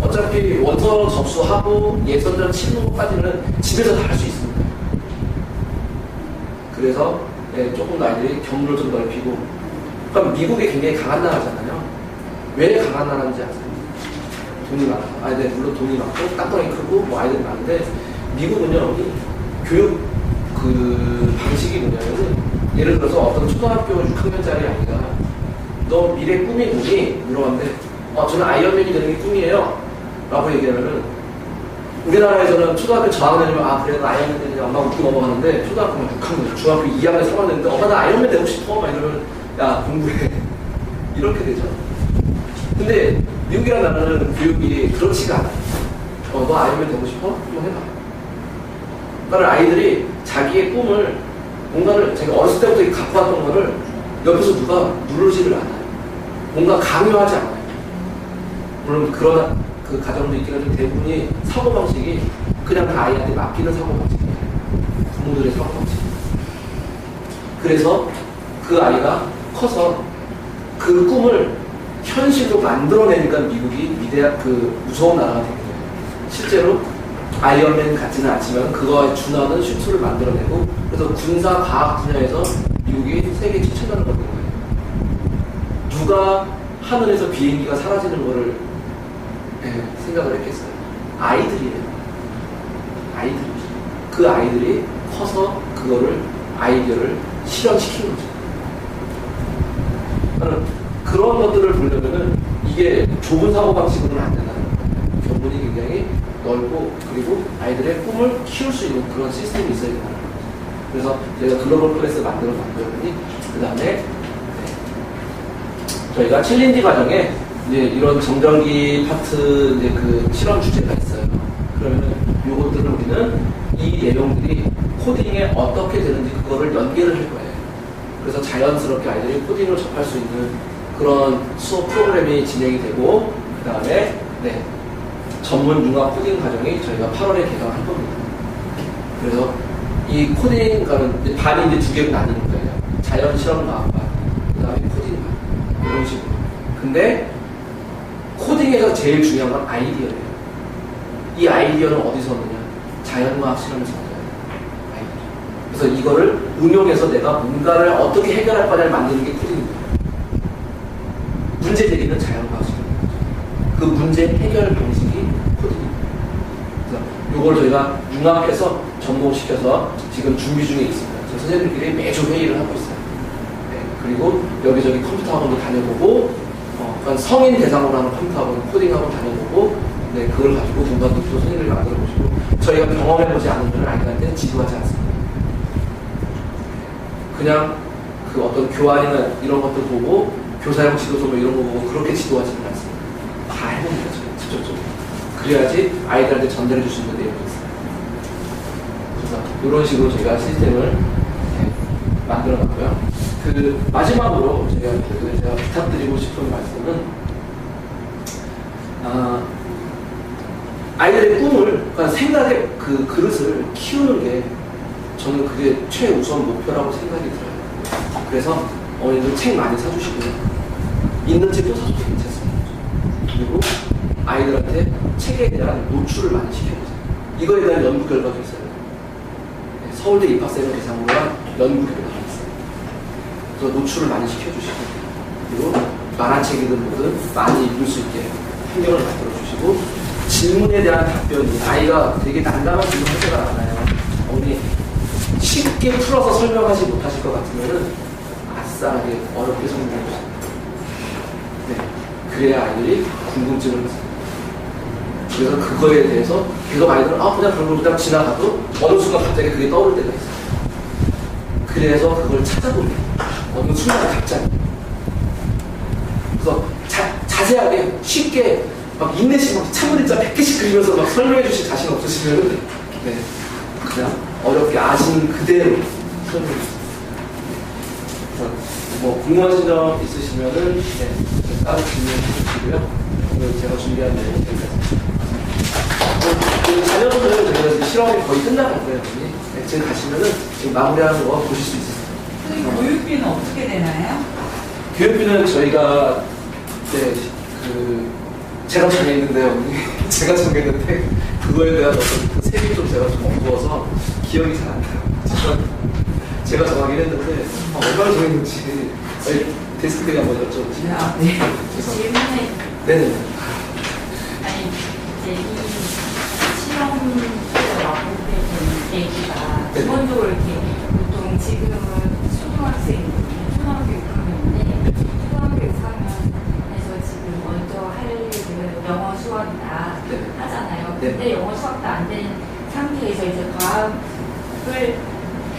어차피 원서 접수하고 예선전 치는 것까지는 집에서 다 할 수 있습니다. 그래서 조금 더 아이들이 경로를 좀 넓히고. 그럼 미국이 굉장히 강한 나라잖아요. 왜 강한 나라인지 아세요? 돈이 많아서. 물론 돈이 많고 땅덩이 크고 뭐 아이들이 많은데 미국은요, 교육 방식이 뭐냐면은 예를 들어서 어떤 초등학교 6학년짜리 아이가 너 미래 꿈이 뭐니? 물어봤는데 저는 아이언맨이 되는 게 꿈이에요 라고 얘기하면은 우리나라에서는 초등학교 저학년이면 그래 나 아이언맨 되는 게 엄마 웃고 넘어가는데 초등학교 6학년, 중학교 2학년, 3학년 되는데 엄마 나 아이언맨 되고 싶어 막 이러면 야 공부해 이렇게 되죠. 근데 미국이라는 나라는 교육이 그렇지가 않아요. 너 아이언맨 되고 싶어? 한번 해봐. 그러니까 아이들이 자기의 꿈을 뭔가를 자기가 어렸을 때부터 갖고 왔던 거를 옆에서 누가 누르지를 않아요. 뭔가 강요하지 않아요. 물론 그런 그 가정도 있긴 한데 대부분이 사고방식이 그냥 다 아이한테 맡기는 사고방식이에요. 부모들의 사고방식. 그래서 그 아이가 커서 그 꿈을 현실로 만들어내니까 미국이 위대한 무서운 나라가 된 거예요. 실제로 아이언맨 같지는 않지만 그거에 준하는 슈트를 만들어내고 그래서 군사 과학 분야에서 미국이 세계 최첨단을 거둔 거예요. 누가 하늘에서 비행기가 사라지는 거를 생각을 했겠어요? 아이들이에요. 아이들이. 그 아이들이 커서 그거를 아이디어를 실현시킨 거죠. 그런 것들을 보려면은 이게 좁은 사고방식으로는 안 된다는 거예요. 견문이 굉장히 넓고 그리고 아이들의 꿈을 키울 수 있는 그런 시스템이 있어야 된다는 거죠. 그래서 저희가 글로벌 클래스를 만들었더니 그 다음에 저희가 챌린지 과정에 이제 이런 정전기 파트 이제 그 실험 주제가 있어요. 그러면 요것들을 우리는 이 내용들이 코딩에 어떻게 되는지 그거를 연계를 할 거예요. 그래서 자연스럽게 아이들이 코딩을 접할 수 있는 그런 수업 프로그램이 진행이 되고 그 다음에 전문 융합 코딩 과정이 저희가 8월에 개강할 겁니다. 그래서 이 코딩과는 반이 이제 두 개로 나뉘는 거예요. 자연 실험과학과 그 다음에 코딩과 이런 식으로. 근데 코딩에서 제일 중요한 건 아이디어예요. 이 아이디어는 어디서 오느냐? 자연과학 실험에서 얻어요. 아이디어. 그래서 이거를 응용해서 내가 뭔가를 어떻게 해결할 거냐를 만드는 게 코딩입니다. 문제 제기는 자연과학 실험입니다. 그 문제 해결 방식이 코딩입니다. 그래서 이걸 저희가 융합해서 접목시켜서 지금 준비 중에 있습니다. 저 선생님들끼리 매주 회의를 하고 있어요. 네, 그리고 여기저기 컴퓨터 학원도 다녀보고, 그러니까 성인 대상으로 하는 컴퓨터 학원, 코딩 학원 다녀보고, 네, 그걸 가지고 동반도 선생님을 만들어 보시고, 저희가 경험해보지 않은 분을 아이들한테 지도하지 않습니다. 그냥 그 어떤 교환이나 이런 것들 보고, 교사형 지도서 뭐 이런 거 보고 그렇게 지도하지는 않습니다. 다 해봅니다, 직접적으로. 그래야지 아이들한테 전달해 줄 수 있는 내용이 있어요. 그래서 이런 식으로 저희가 시스템을 이렇게 만들어 놨고요. 그 마지막으로 제가 부탁드리고 싶은 말씀은 아이들의 꿈을, 그러니까 생각의 그 그릇을 키우는 게 저는 그게 최우선 목표라고 생각이 들어요. 그래서 어머니들 책 많이 사주시고요. 있는 책도 사줘도 괜찮습니다. 그리고 아이들한테 책에 대한 노출을 많이 시켜보세요. 이거에 대한 연구 결과도 있어요. 서울대 입학생을 대상으로 한 연구 결과가 있어요. 그래서 노출을 많이 시켜주시고, 그리고 만화책이든 뭐든 많이 읽을 수 있게 환경을 만들어주시고, 질문에 대한 답변이, 아이가 되게 난감한 질문 할 때가 많아요. 어머니 쉽게 풀어서 설명하지 못하실 것 같으면은 아싸하게 어렵게 설명해 주세요. 네, 그래야 아이들이 궁금증을 갖습니다. 그래서 그거에 대해서 계속 아이들은 그냥 그냥 지나가도 어느 순간 갑자기 그게 떠오를 때가 있어요. 그래서 그걸 찾아보면 어느 순간 갑자기. 그래서 자세하게 쉽게 막 인내심 막 찬물인자 100개씩 그리면서 막 설명해 주실 자신 없으시면 네, 그냥 어렵게 아시는 그대로 설명해 주세요. 뭐 궁금하신 점 있으시면은 네, 따로 질문해 주시고요. 오늘 제가 준비한 내용 여기까지. 자녀분들 저희가 실험이 거의 끝나갈 거예요. 네, 지금 가시면은 지금 마무리하는 거 보실 수 있으세요. 선생님, 교육비는 어떻게 되나요? 교육비는 저희가 네, 제가 정했는데요. 제가 정했는데 그거에 대한 어떤 그 세금이 좀 제가 좀 어두워서 기억이 잘 안 나요. 제가 정하긴 했는데 얼마나 정했는지 데스크에 한번 여쭤보세요. 네. 질문에 네네. 아니 이제 이 실험에서 나오게 된 얘기가 네. 기본적으로 이렇게 보통 지금은 초등학생이거든요. 초등학교 6학년인데 초등학교 6학년에서 지금 먼저 할 일은 영어 수학이다 네. 하잖아요. 네. 근데 영어 수학도 안 된 상태에서 이제 과학을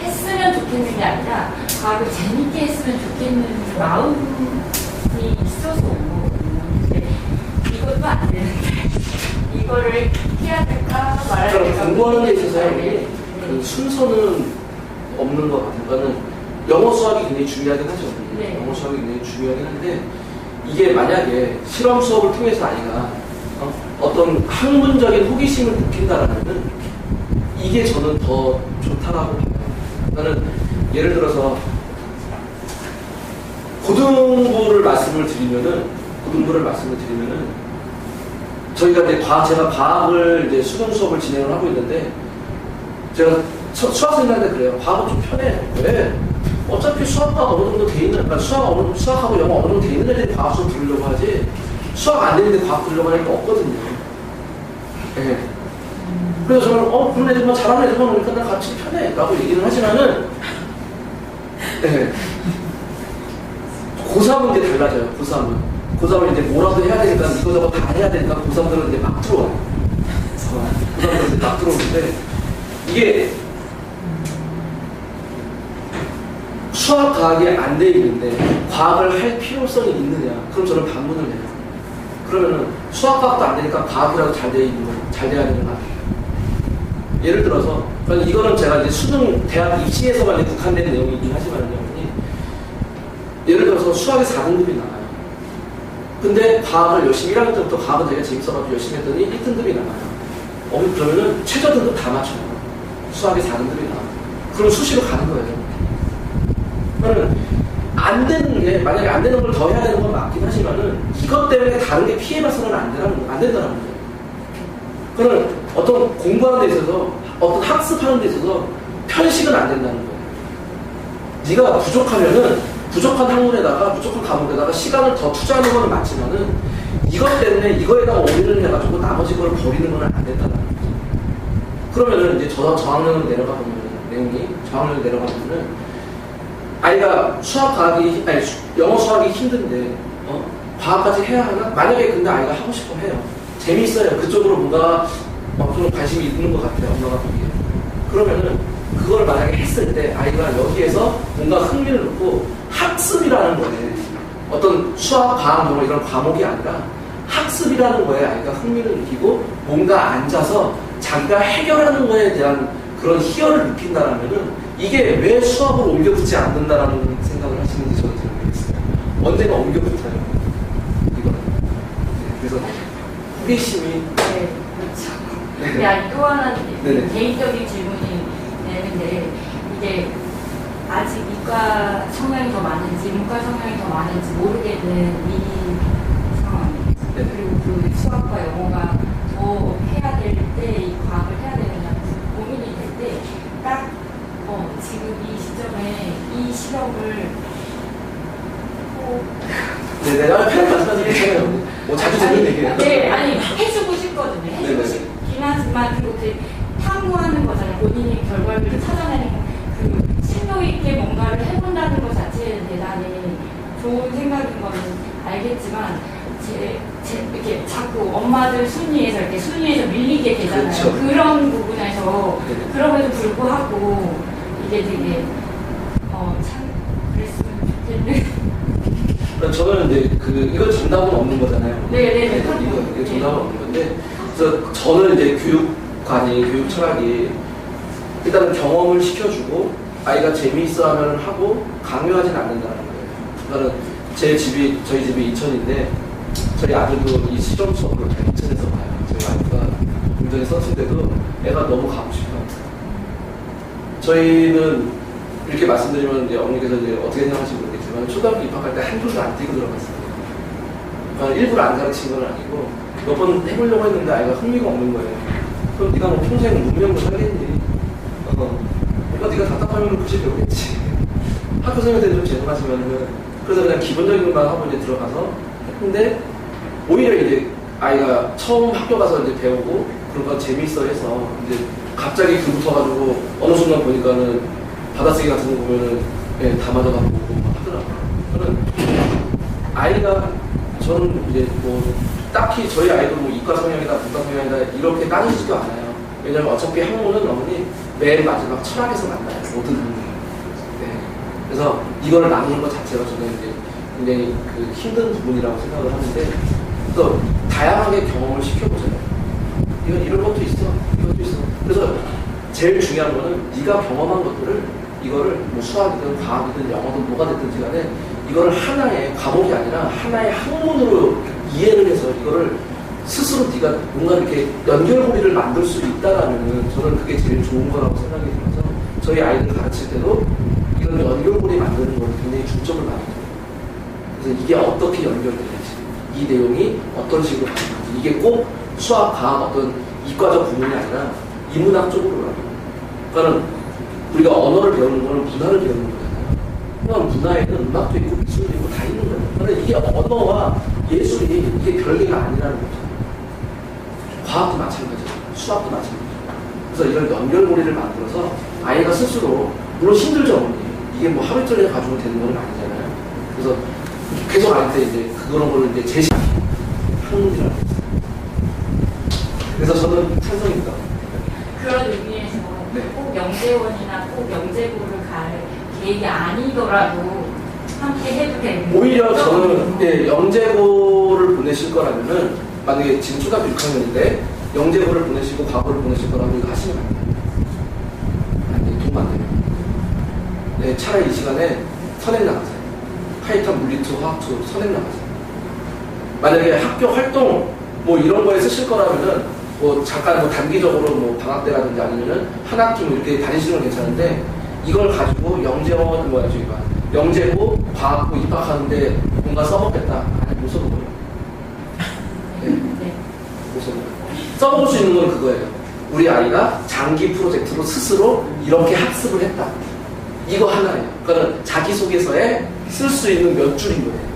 했으면 좋겠는 게 아니라 과학을 재밌게 했으면 좋겠는 마음이 있어서 온 거거든요. 근데 이것도 안 되는데 이거를 해야 될까 말아야 될까 공부하는 데 있어서 네. 그 순서는 없는 것 같아요. 그러니까는 영어 수학이 굉장히 중요하긴 하죠. 네. 영어 수학이 굉장히 중요하긴 한데 이게 만약에 실험 수업을 통해서 아이가 어떤 학문적인 호기심을 느낀다라면은 이게 저는 더 좋다라고 봐요. 저는 예를 들어서 고등부를 말씀을 드리면은 저희가 이제 제가 과학을 이제 수능 수업을 진행을 하고 있는데 제가 수학생들한테 그래요. 과학은 좀 편해. 왜? 어차피 수학과 어느 정도 돼 있는, 그러니까 수학하고 영어 어느 정도 돼 있는 애들이 과학 수업 들으려고 하지 수학 안 되는데 과학 들으려고 하는 게 없거든요. 네. 그래서 저는 그런 애들만 잘하는 애들만 오니까 나 같이 편해 라고 얘기를 하지만은 네. 고3은 이제 달라져요. 고3은 이제 뭐라도 해야 되니까 이거저거 다 해야 되니까 고3들은 이제 막 들어와요. 고3들은 이제 막 들어오는데 이게 수학 과학이 안 돼 있는데 과학을 할 필요성이 있느냐? 그럼 저는 반문을 해요. 그러면은 수학 과학도 안 되니까 과학이라도 잘 돼야 되는 거 아니에요? 예를 들어서, 그러니까 이거는 제가 이제 수능 대학 입시에서만 이제 국한된 내용이긴 하지만요. 예를 들어서 수학에 4등급이 나와요. 근데 과학을 열심히 1학년 때부터 과학은 되게 재밌어가지고 열심히 했더니 1등급이 나와요. 그러면은 최저 등급 다 맞춰요. 수학에 4등급이 나와요. 그럼 수시로 가는 거예요. 그러면 안 되는 게, 만약에 안 되는 걸 더 해야 되는 건 맞긴 하지만은 이것 때문에 다 다른 게 피해봐서는 안 된다는 거죠. 그러면 어떤 공부하는 데 있어서, 어떤 학습하는 데 있어서 편식은 안 된다는 거예요. 네가 부족하면은 부족한 학문에다가, 부족한 과목에다가 시간을 더 투자하는 건 맞지만은 이것 때문에 이거에다가 올인을 해가지고 나머지 걸 버리는 건 안 된다는 거죠. 그러면은 이제 저학년으로 내려가 보면, 내용이 저학년으로 내려가 보면은 아이가 영어 수학이 힘든데, 과학까지 해야 하나? 만약에 근데 아이가 하고 싶어 해요. 재미있어요. 그쪽으로 뭔가 좀 관심이 있는 것 같아요. 엄마가 보기에. 그러면은 그걸 만약에 했을 때 아이가 여기에서 뭔가 흥미를 놓고 학습이라는 거에 어떤 수학, 과학, 영어 이런 과목이 아니라 학습이라는 거에 아이가 흥미를 느끼고 뭔가 앉아서 자기가 해결하는 거에 대한 그런 희열을 느낀다라면은 이게 왜 수학으로 옮겨붙지 않는다라는 생각을 하시는지 저는 잘 모르겠어요. 언젠가 옮겨붙어요. 이거는. 그래서 호기심이. 네, 그렇죠. 네. 야, 또 하나 네네. 개인적인 질문이 되는데, 이제 아직 이과 성향이 더 많은지, 문과 성향이 더 많은지 모르겠는 이 상황이에요. 네. 그리고 그 수학과 영어가 더 해야 될 때, 이 과학을 해야 되느냐 고민이 될 때, 딱 지금 이 시점에 이 실험을 꼭 네네. 편하게 말씀하셔도 괜찮아요. 뭐 자주 듣는 얘기예요. 네, 아니 해주고 싶거든요. 해주고 네네. 싶긴 하지만 그렇게 탐구하는 거잖아요. 본인이 결과를 찾아내는 그 심도 있게 뭔가를 해본다는 것 자체에 대단히 좋은 생각인 거는 알겠지만 이렇게 자꾸 엄마들 순위에서 밀리게 되잖아요. 그렇죠. 그런 부분에서 네네. 그럼에도 불구하고 이게 되게 참 그랬으면 좋겠는. 저는 이제 이건 정답은 없는 거잖아요. 네네네. 이게 정답은 없는 건데, 그래서 저는 이제 교육 철학이 일단 경험을 시켜주고 아이가 재미있어하면 하고 강요하진 않는다는 거예요. 그러니까 저희 집이 이천인데 저희 아들도 이 실험 수업을 다 이천에서 봐요. 저희 아이가 운전에 썼을 때도 애가 너무 가고 싶어요. 저희는 이렇게 말씀드리면 이제 어머니께서 이제 어떻게 생각하시는지 모르겠지만 초등학교 입학할 때 한 줄도 안 띄고 들어갔어요. 그러니까 일부러 안 가르친 건 아니고 몇 번 해보려고 했는데 아이가 흥미가 없는 거예요. 그럼 네가 뭐 평생 문명을 살겠니? 그러니까 네가 답답하면 굳이 배우겠지. 학교 선생님한테 좀 죄송하지만은 그래서 그냥 기본적인 것만 하고 이제 들어가서 했는데 오히려 이제 아이가 처음 학교 가서 이제 배우고 그런 거 재미있어 해서 이제 갑자기 그 붙어가지고 어느 순간 보니까는 받아쓰기 같은 거 보면은 다 맞아가고 막 하더라고요. 저는 아이가 저는 이제 뭐 딱히 저희 아이도 뭐 이과 성향이다 문과 성향이다 이렇게 따지지도 않아요. 왜냐면 어차피 학문은 어머니 맨 마지막 철학에서 만나요. 모든 학문이. 네. 그래서 이걸 나누는 것 자체가 저는 이제 굉장히 그 힘든 부분이라고 생각을 하는데 또 다양하게 경험을 시켜보잖아요. 이건 이런 것도 있어, 이것도 있어. 그래서 제일 중요한 거는 네가 경험한 것들을 이거를 뭐 수학이든 과학이든 영어든 뭐가 됐든지 간에 이거를 하나의 과목이 아니라 하나의 학문으로 이해를 해서 이거를 스스로 네가 뭔가 이렇게 연결고리를 만들 수 있다라면은 저는 그게 제일 좋은 거라고 생각이 들어서 저희 아이들 가르칠 때도 이런 연결고리 만드는 거를 굉장히 중점을 많이 둬요. 그래서 이게 어떻게 연결되는지, 이 내용이 어떤 식으로 가는지, 이게 꼭 수학, 과학 어떤 이과적 부분이 아니라 인문학 쪽으로 가요. 그러니까 우리가 언어를 배우는 거는 문화를 배우는 거잖아요. 그럼 문화에는 음악도 있고 미술도 있고 다 있는 거예요. 그러니까 이게 언어와 예술이 이게 별개가 아니라는 거죠. 과학도 마찬가지예요. 수학도 마찬가지예요. 그래서 이런 연결고리를 만들어서 아이가 스스로 물론 힘들죠. 어머니. 이게 뭐 하루 이틀에 가지고 되는 건 아니잖아요. 그래서 계속 아이한테 이제 그런 거를 이제 제시하는 학문이라고 했어요. 그래서 저는 찬성입니다. 그런 의미에서 네. 꼭 영재원이나 꼭 영재고를 갈 계획이 아니더라도 함께 해도 되는 오히려 저는 영재고를 보내실 거라면은 만약에 지금 초등학교 6학년인데 영재고를 보내시고 과고를 보내실 거라면 이거 하시면 안 돼요. 아니, 돈 안 되면. 네, 차라리 이 시간에 선행 나가세요. 하이탄 물리투, 화학투 선행 나가세요. 만약에 학교 활동 뭐 이런 거에 쓰실 거라면은 뭐 잠깐 뭐 단기적으로 뭐 방학 때라든지 아니면은 한 학기 뭐 이렇게 다니시는 건 괜찮은데 이걸 가지고 영재고 과학고 입학하는데 뭔가 써먹겠다. 아니 못 써먹어요. 써볼 수 있는 건 그거예요. 우리 아이가 장기 프로젝트로 스스로 이렇게 학습을 했다. 이거 하나예요. 그러니까 자기소개서에 쓸 수 있는 몇 줄인 거예요.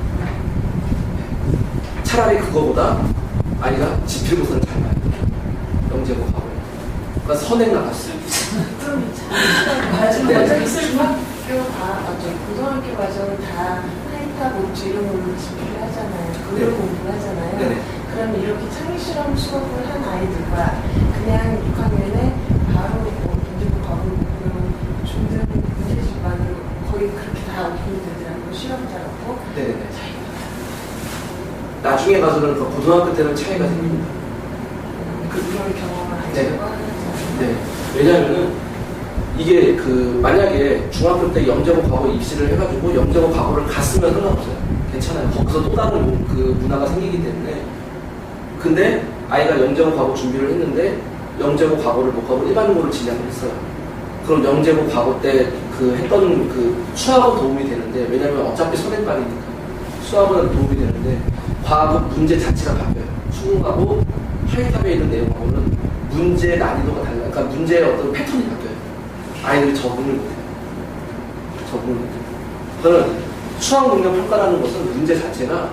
차라리 그거보다 아이가 지필고사를 잘 봐요. 영재고하고. 그러니까 선행 나갔어요. 맞아요. 고등학교 과정은 다 하이탑 옥주 이런 걸로 집필을 하잖아요. 그걸 공부를 하잖아요. 네네. 그러면 이렇게 창의실험 수업을 한 아이들과 그냥 6학년에 바로 문제부 과목을 보고 중등 문제집만으로 거의 그렇게 다 오픈이 되더라고요. 실험 잘하고. 네네. 나중에 가서는 그 고등학교 때는 차이가 생깁니다. 그런 경험을 네. 가지고 하는 네. 왜냐하면은 이게 그 만약에 중학교 때 영재고 과거 입시를 해가지고 영재고 과거를 갔으면 상관없어요. 괜찮아요. 거기서 또 다른 그 문화가 생기기 때문에. 근데 아이가 영재고 과거 준비를 했는데 영재고 과거를 못 가고 일반고를 진학을 했어요. 그럼 영재고 과거 때 그 했던 그 수학은 도움이 되는데 왜냐면 어차피 선행반이니까 수학은 도움이 되는데 과학 문제 자체가 바뀌어요. 수능하고 하이탑에 있는 내용하고는 문제 난이도가 달라요. 그러니까 문제의 어떤 패턴이 바뀌어요. 아이들이 적응을 못해요. 적응을 못해요. 저는 수학 능력 평가라는 것은 문제 자체가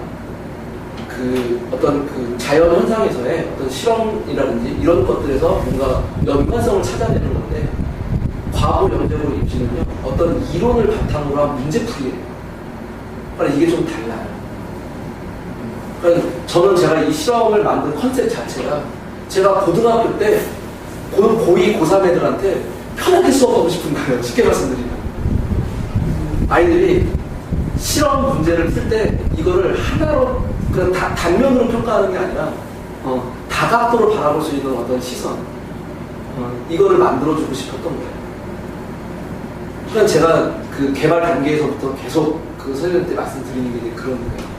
그 어떤 그 자연 현상에서의 어떤 실험이라든지 이런 것들에서 뭔가 연관성을 찾아내는 건데 과거 영재고 입시는요 어떤 이론을 바탕으로 한 문제풀이에요. 그러니까 이게 좀 달라요. 그러니까 저는 제가 이 실험을 만든 컨셉 자체가 제가 고등학교 때 고2, 고3 애들한테 편하게 수업하고 싶은 거예요. 쉽게 말씀드리면. 아이들이 실험 문제를 풀 때 이거를 하나로 그냥 단면으로 평가하는 게 아니라 다각도로 바라볼 수 있는 어떤 시선 이거를 만들어주고 싶었던 거예요. 그러니까 제가 그 개발 단계에서부터 계속 그 선생님한테 말씀드리는 게 그런 거예요.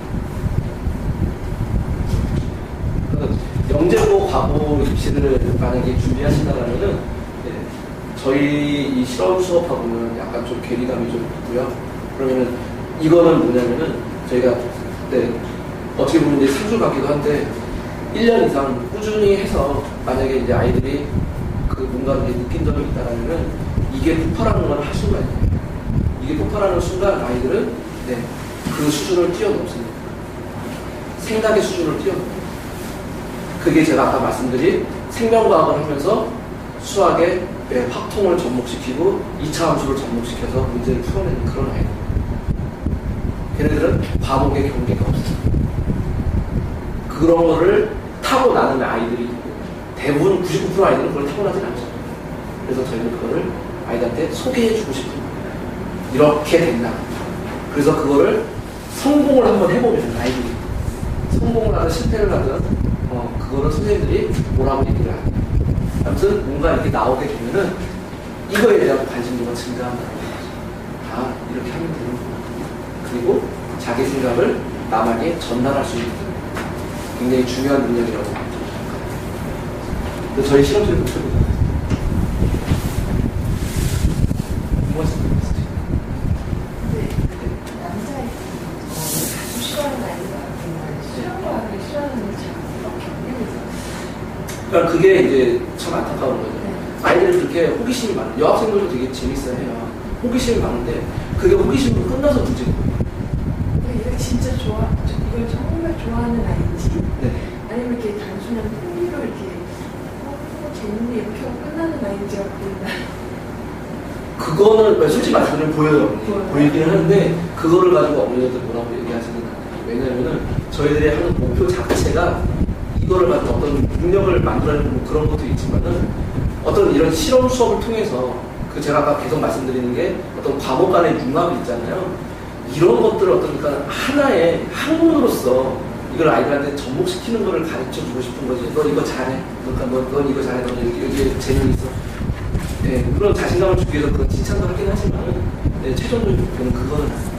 영재고 과거 입시를 만약에 준비하신다면은 저희 이 실험 수업하고는 약간 좀 괴리감이 좀 있고요. 그러면은 이거는 뭐냐면은 저희가 어떻게 보면 이제 3주 같기도 한데 1년 이상 꾸준히 해서 만약에 이제 아이들이 그 뭔가 이제 느낀 점이 있다라면은 이게 폭발하는 건 한순간이에요. 이게 폭발하는 순간 아이들은 그 수준을 뛰어넘습니다. 생각의 수준을 뛰어넘어요. 그게 제가 아까 말씀드린 생명과학을 하면서 수학의 확통을 접목시키고 2차 함수를 접목시켜서 문제를 풀어내는 그런 아이들. 걔네들은 과목의 경계가 없어요. 그런 거를 타고나는 아이들이 있고 대부분 99% 아이들은 그걸 타고나진 않죠. 그래서 저희는 그거를 아이들한테 소개해주고 싶은 거예요. 이렇게 된다. 그래서 그거를 성공을 한번 해보면 아이들이 성공을 하든 실패를 하든 그거는 선생님들이 뭐라고 얘기를 하냐. 아무튼 뭔가 이렇게 나오게 되면은 이거에 대한 관심도가 증가한다는 거죠. 이렇게 하면 되는구나. 그리고 자기 생각을 남에게 전달할 수 있는 굉장히 중요한 능력이라고 생각합니다. 저희 실험실의 목표입니다. 남자애 자주 싫어하는 아이가 실험과학을 싫어하는 그러니까 그게 이제 참 안타까운 거죠. 아이들이 그렇게 호기심이 많아요. 여학생들도 되게 재밌어요 해요. 호기심이 많은데 그게 호기심으로 끝나서 문제인 거예요. 이걸 진짜 이걸 정말 좋아하는 아이인지 아니면 이렇게 단순한 흥미로 이렇게 재밌네 이렇게 하고 끝나는 아이인지가 보인다. 그거는 솔직히 말씀드리면 보여요. 보이긴 하는데 그거를 가지고 어머니들 뭐라고 얘기하시는 거 아니에요. 왜냐하면은 저희들이 하는 목표 자체가 이거를 가지고 어떤 능력을 만들어내는 그런 것도 있지만은 어떤 이런 실험 수업을 통해서 그 제가 아까 계속 말씀드리는 게 어떤 과목 간의 융합이 있잖아요. 이런 것들을 어떤 그러니까 하나의 학문으로서 이걸 아이들한테 접목시키는 거를 가르쳐 주고 싶은 거지. 너 이거 잘해. 그러니까 넌 이거 잘해. 너 여기에 재능이 있어. 물론 자신감을 주기 위해서 그건 칭찬도 하긴 하지만 최종적인 목표는 그거는 아니에요.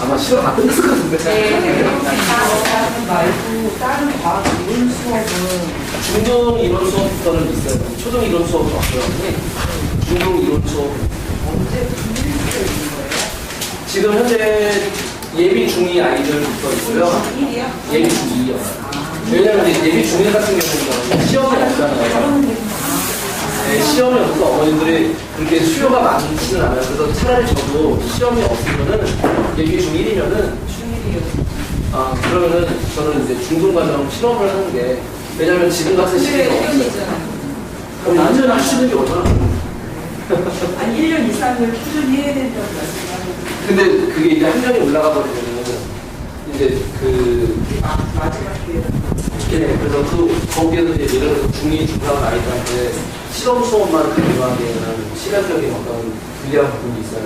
아마 시간 다 끝났을 것 같은데. 과학 말고 다른 과학 이론 수업은 중등 이론 수업부터는 있어요. 초등 이론 수업은 없어요. 중등 이론 수업 언제 분리되어 있는 거예요? 지금 현재 예비 중2 아이들부터 있고요. 1이요? 예비 중2요. 왜냐면 이제 예비 중1 같은 경우는 시험이 없잖아요. 네, 시험이 없어서 어머님들이 그렇게 수요가 많지는 않아요. 그래서 차라리 저도 시험이 없으면은 예비 중1이면은 중1이요. 그러면은 저는 이제 중등과정 실험을 하는 게 왜냐면 지금 같은 시기가 없어요. 1년이잖아요. 그럼 완전 할 수 있는 게 얼마나 많아요. 아니 1년 이상을 꾸준히 해야 된다고 말씀하셨는데 근데 그게 이제 한 년이 올라가 버리면은 이제 마지막 기회는 네, 그래서 거기에서 이제 예를 들어서 중2, 중3 아이들한테 실험 수업만 가능하게는 시간적인 어떤 불리한 부분이 있어요.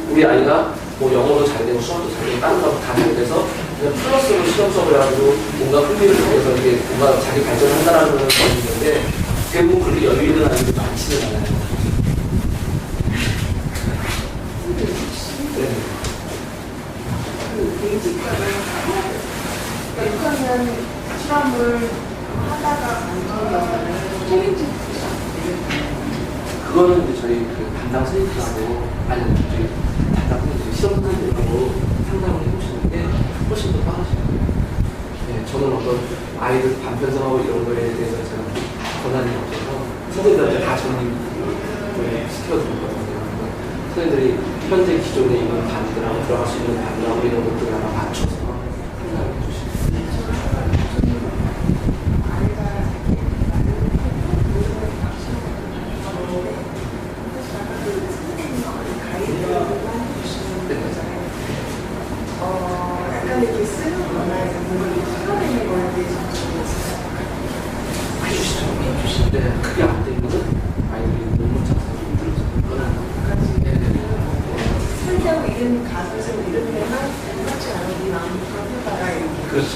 우리 아이가 뭐 영어도 잘 되고 수학도 잘 되고 다른 것도 다 잘 돼서 그냥 플러스로 실험 수업을 해가지고 뭔가 흥미를 느껴서 이게 뭔가 자기 발전을 한다라는 건 있는데 대부분 그렇게 여유 있는 아이들이 많지는 않아요. 네. 그 베이직과를 하고 6학년 실험을 하다가 관두면은 챌린지 그거는 이제 저희 그 담당 선생님하고 아니 저희 담당 선생님 시험 선생님하고 상담을 해보시는 게 훨씬 더 빠르시죠. 네, 저는 어떤 아이들 반편성하고 이런 거에 대해서 제가 권한이 없어서 선생님들한테 다 정리를 시켜드리거든요. 선생님들이 현재 기존에 있는 반들하고 들어갈 수 있는 반들하고 이런 것들을 아마 맞춰서 상담을 해주시고. 약간 이렇게 쓰는 거나 뭔가 풀어내는 거에 대해서 해주시죠. 네, 그게 안 되면은 아이들이 너무 찾아서 힘들어서 그거는 살자고 이런 가슴을 이런 데만 같지 않은 이 마음을 풀어다가 이렇게 그렇죠.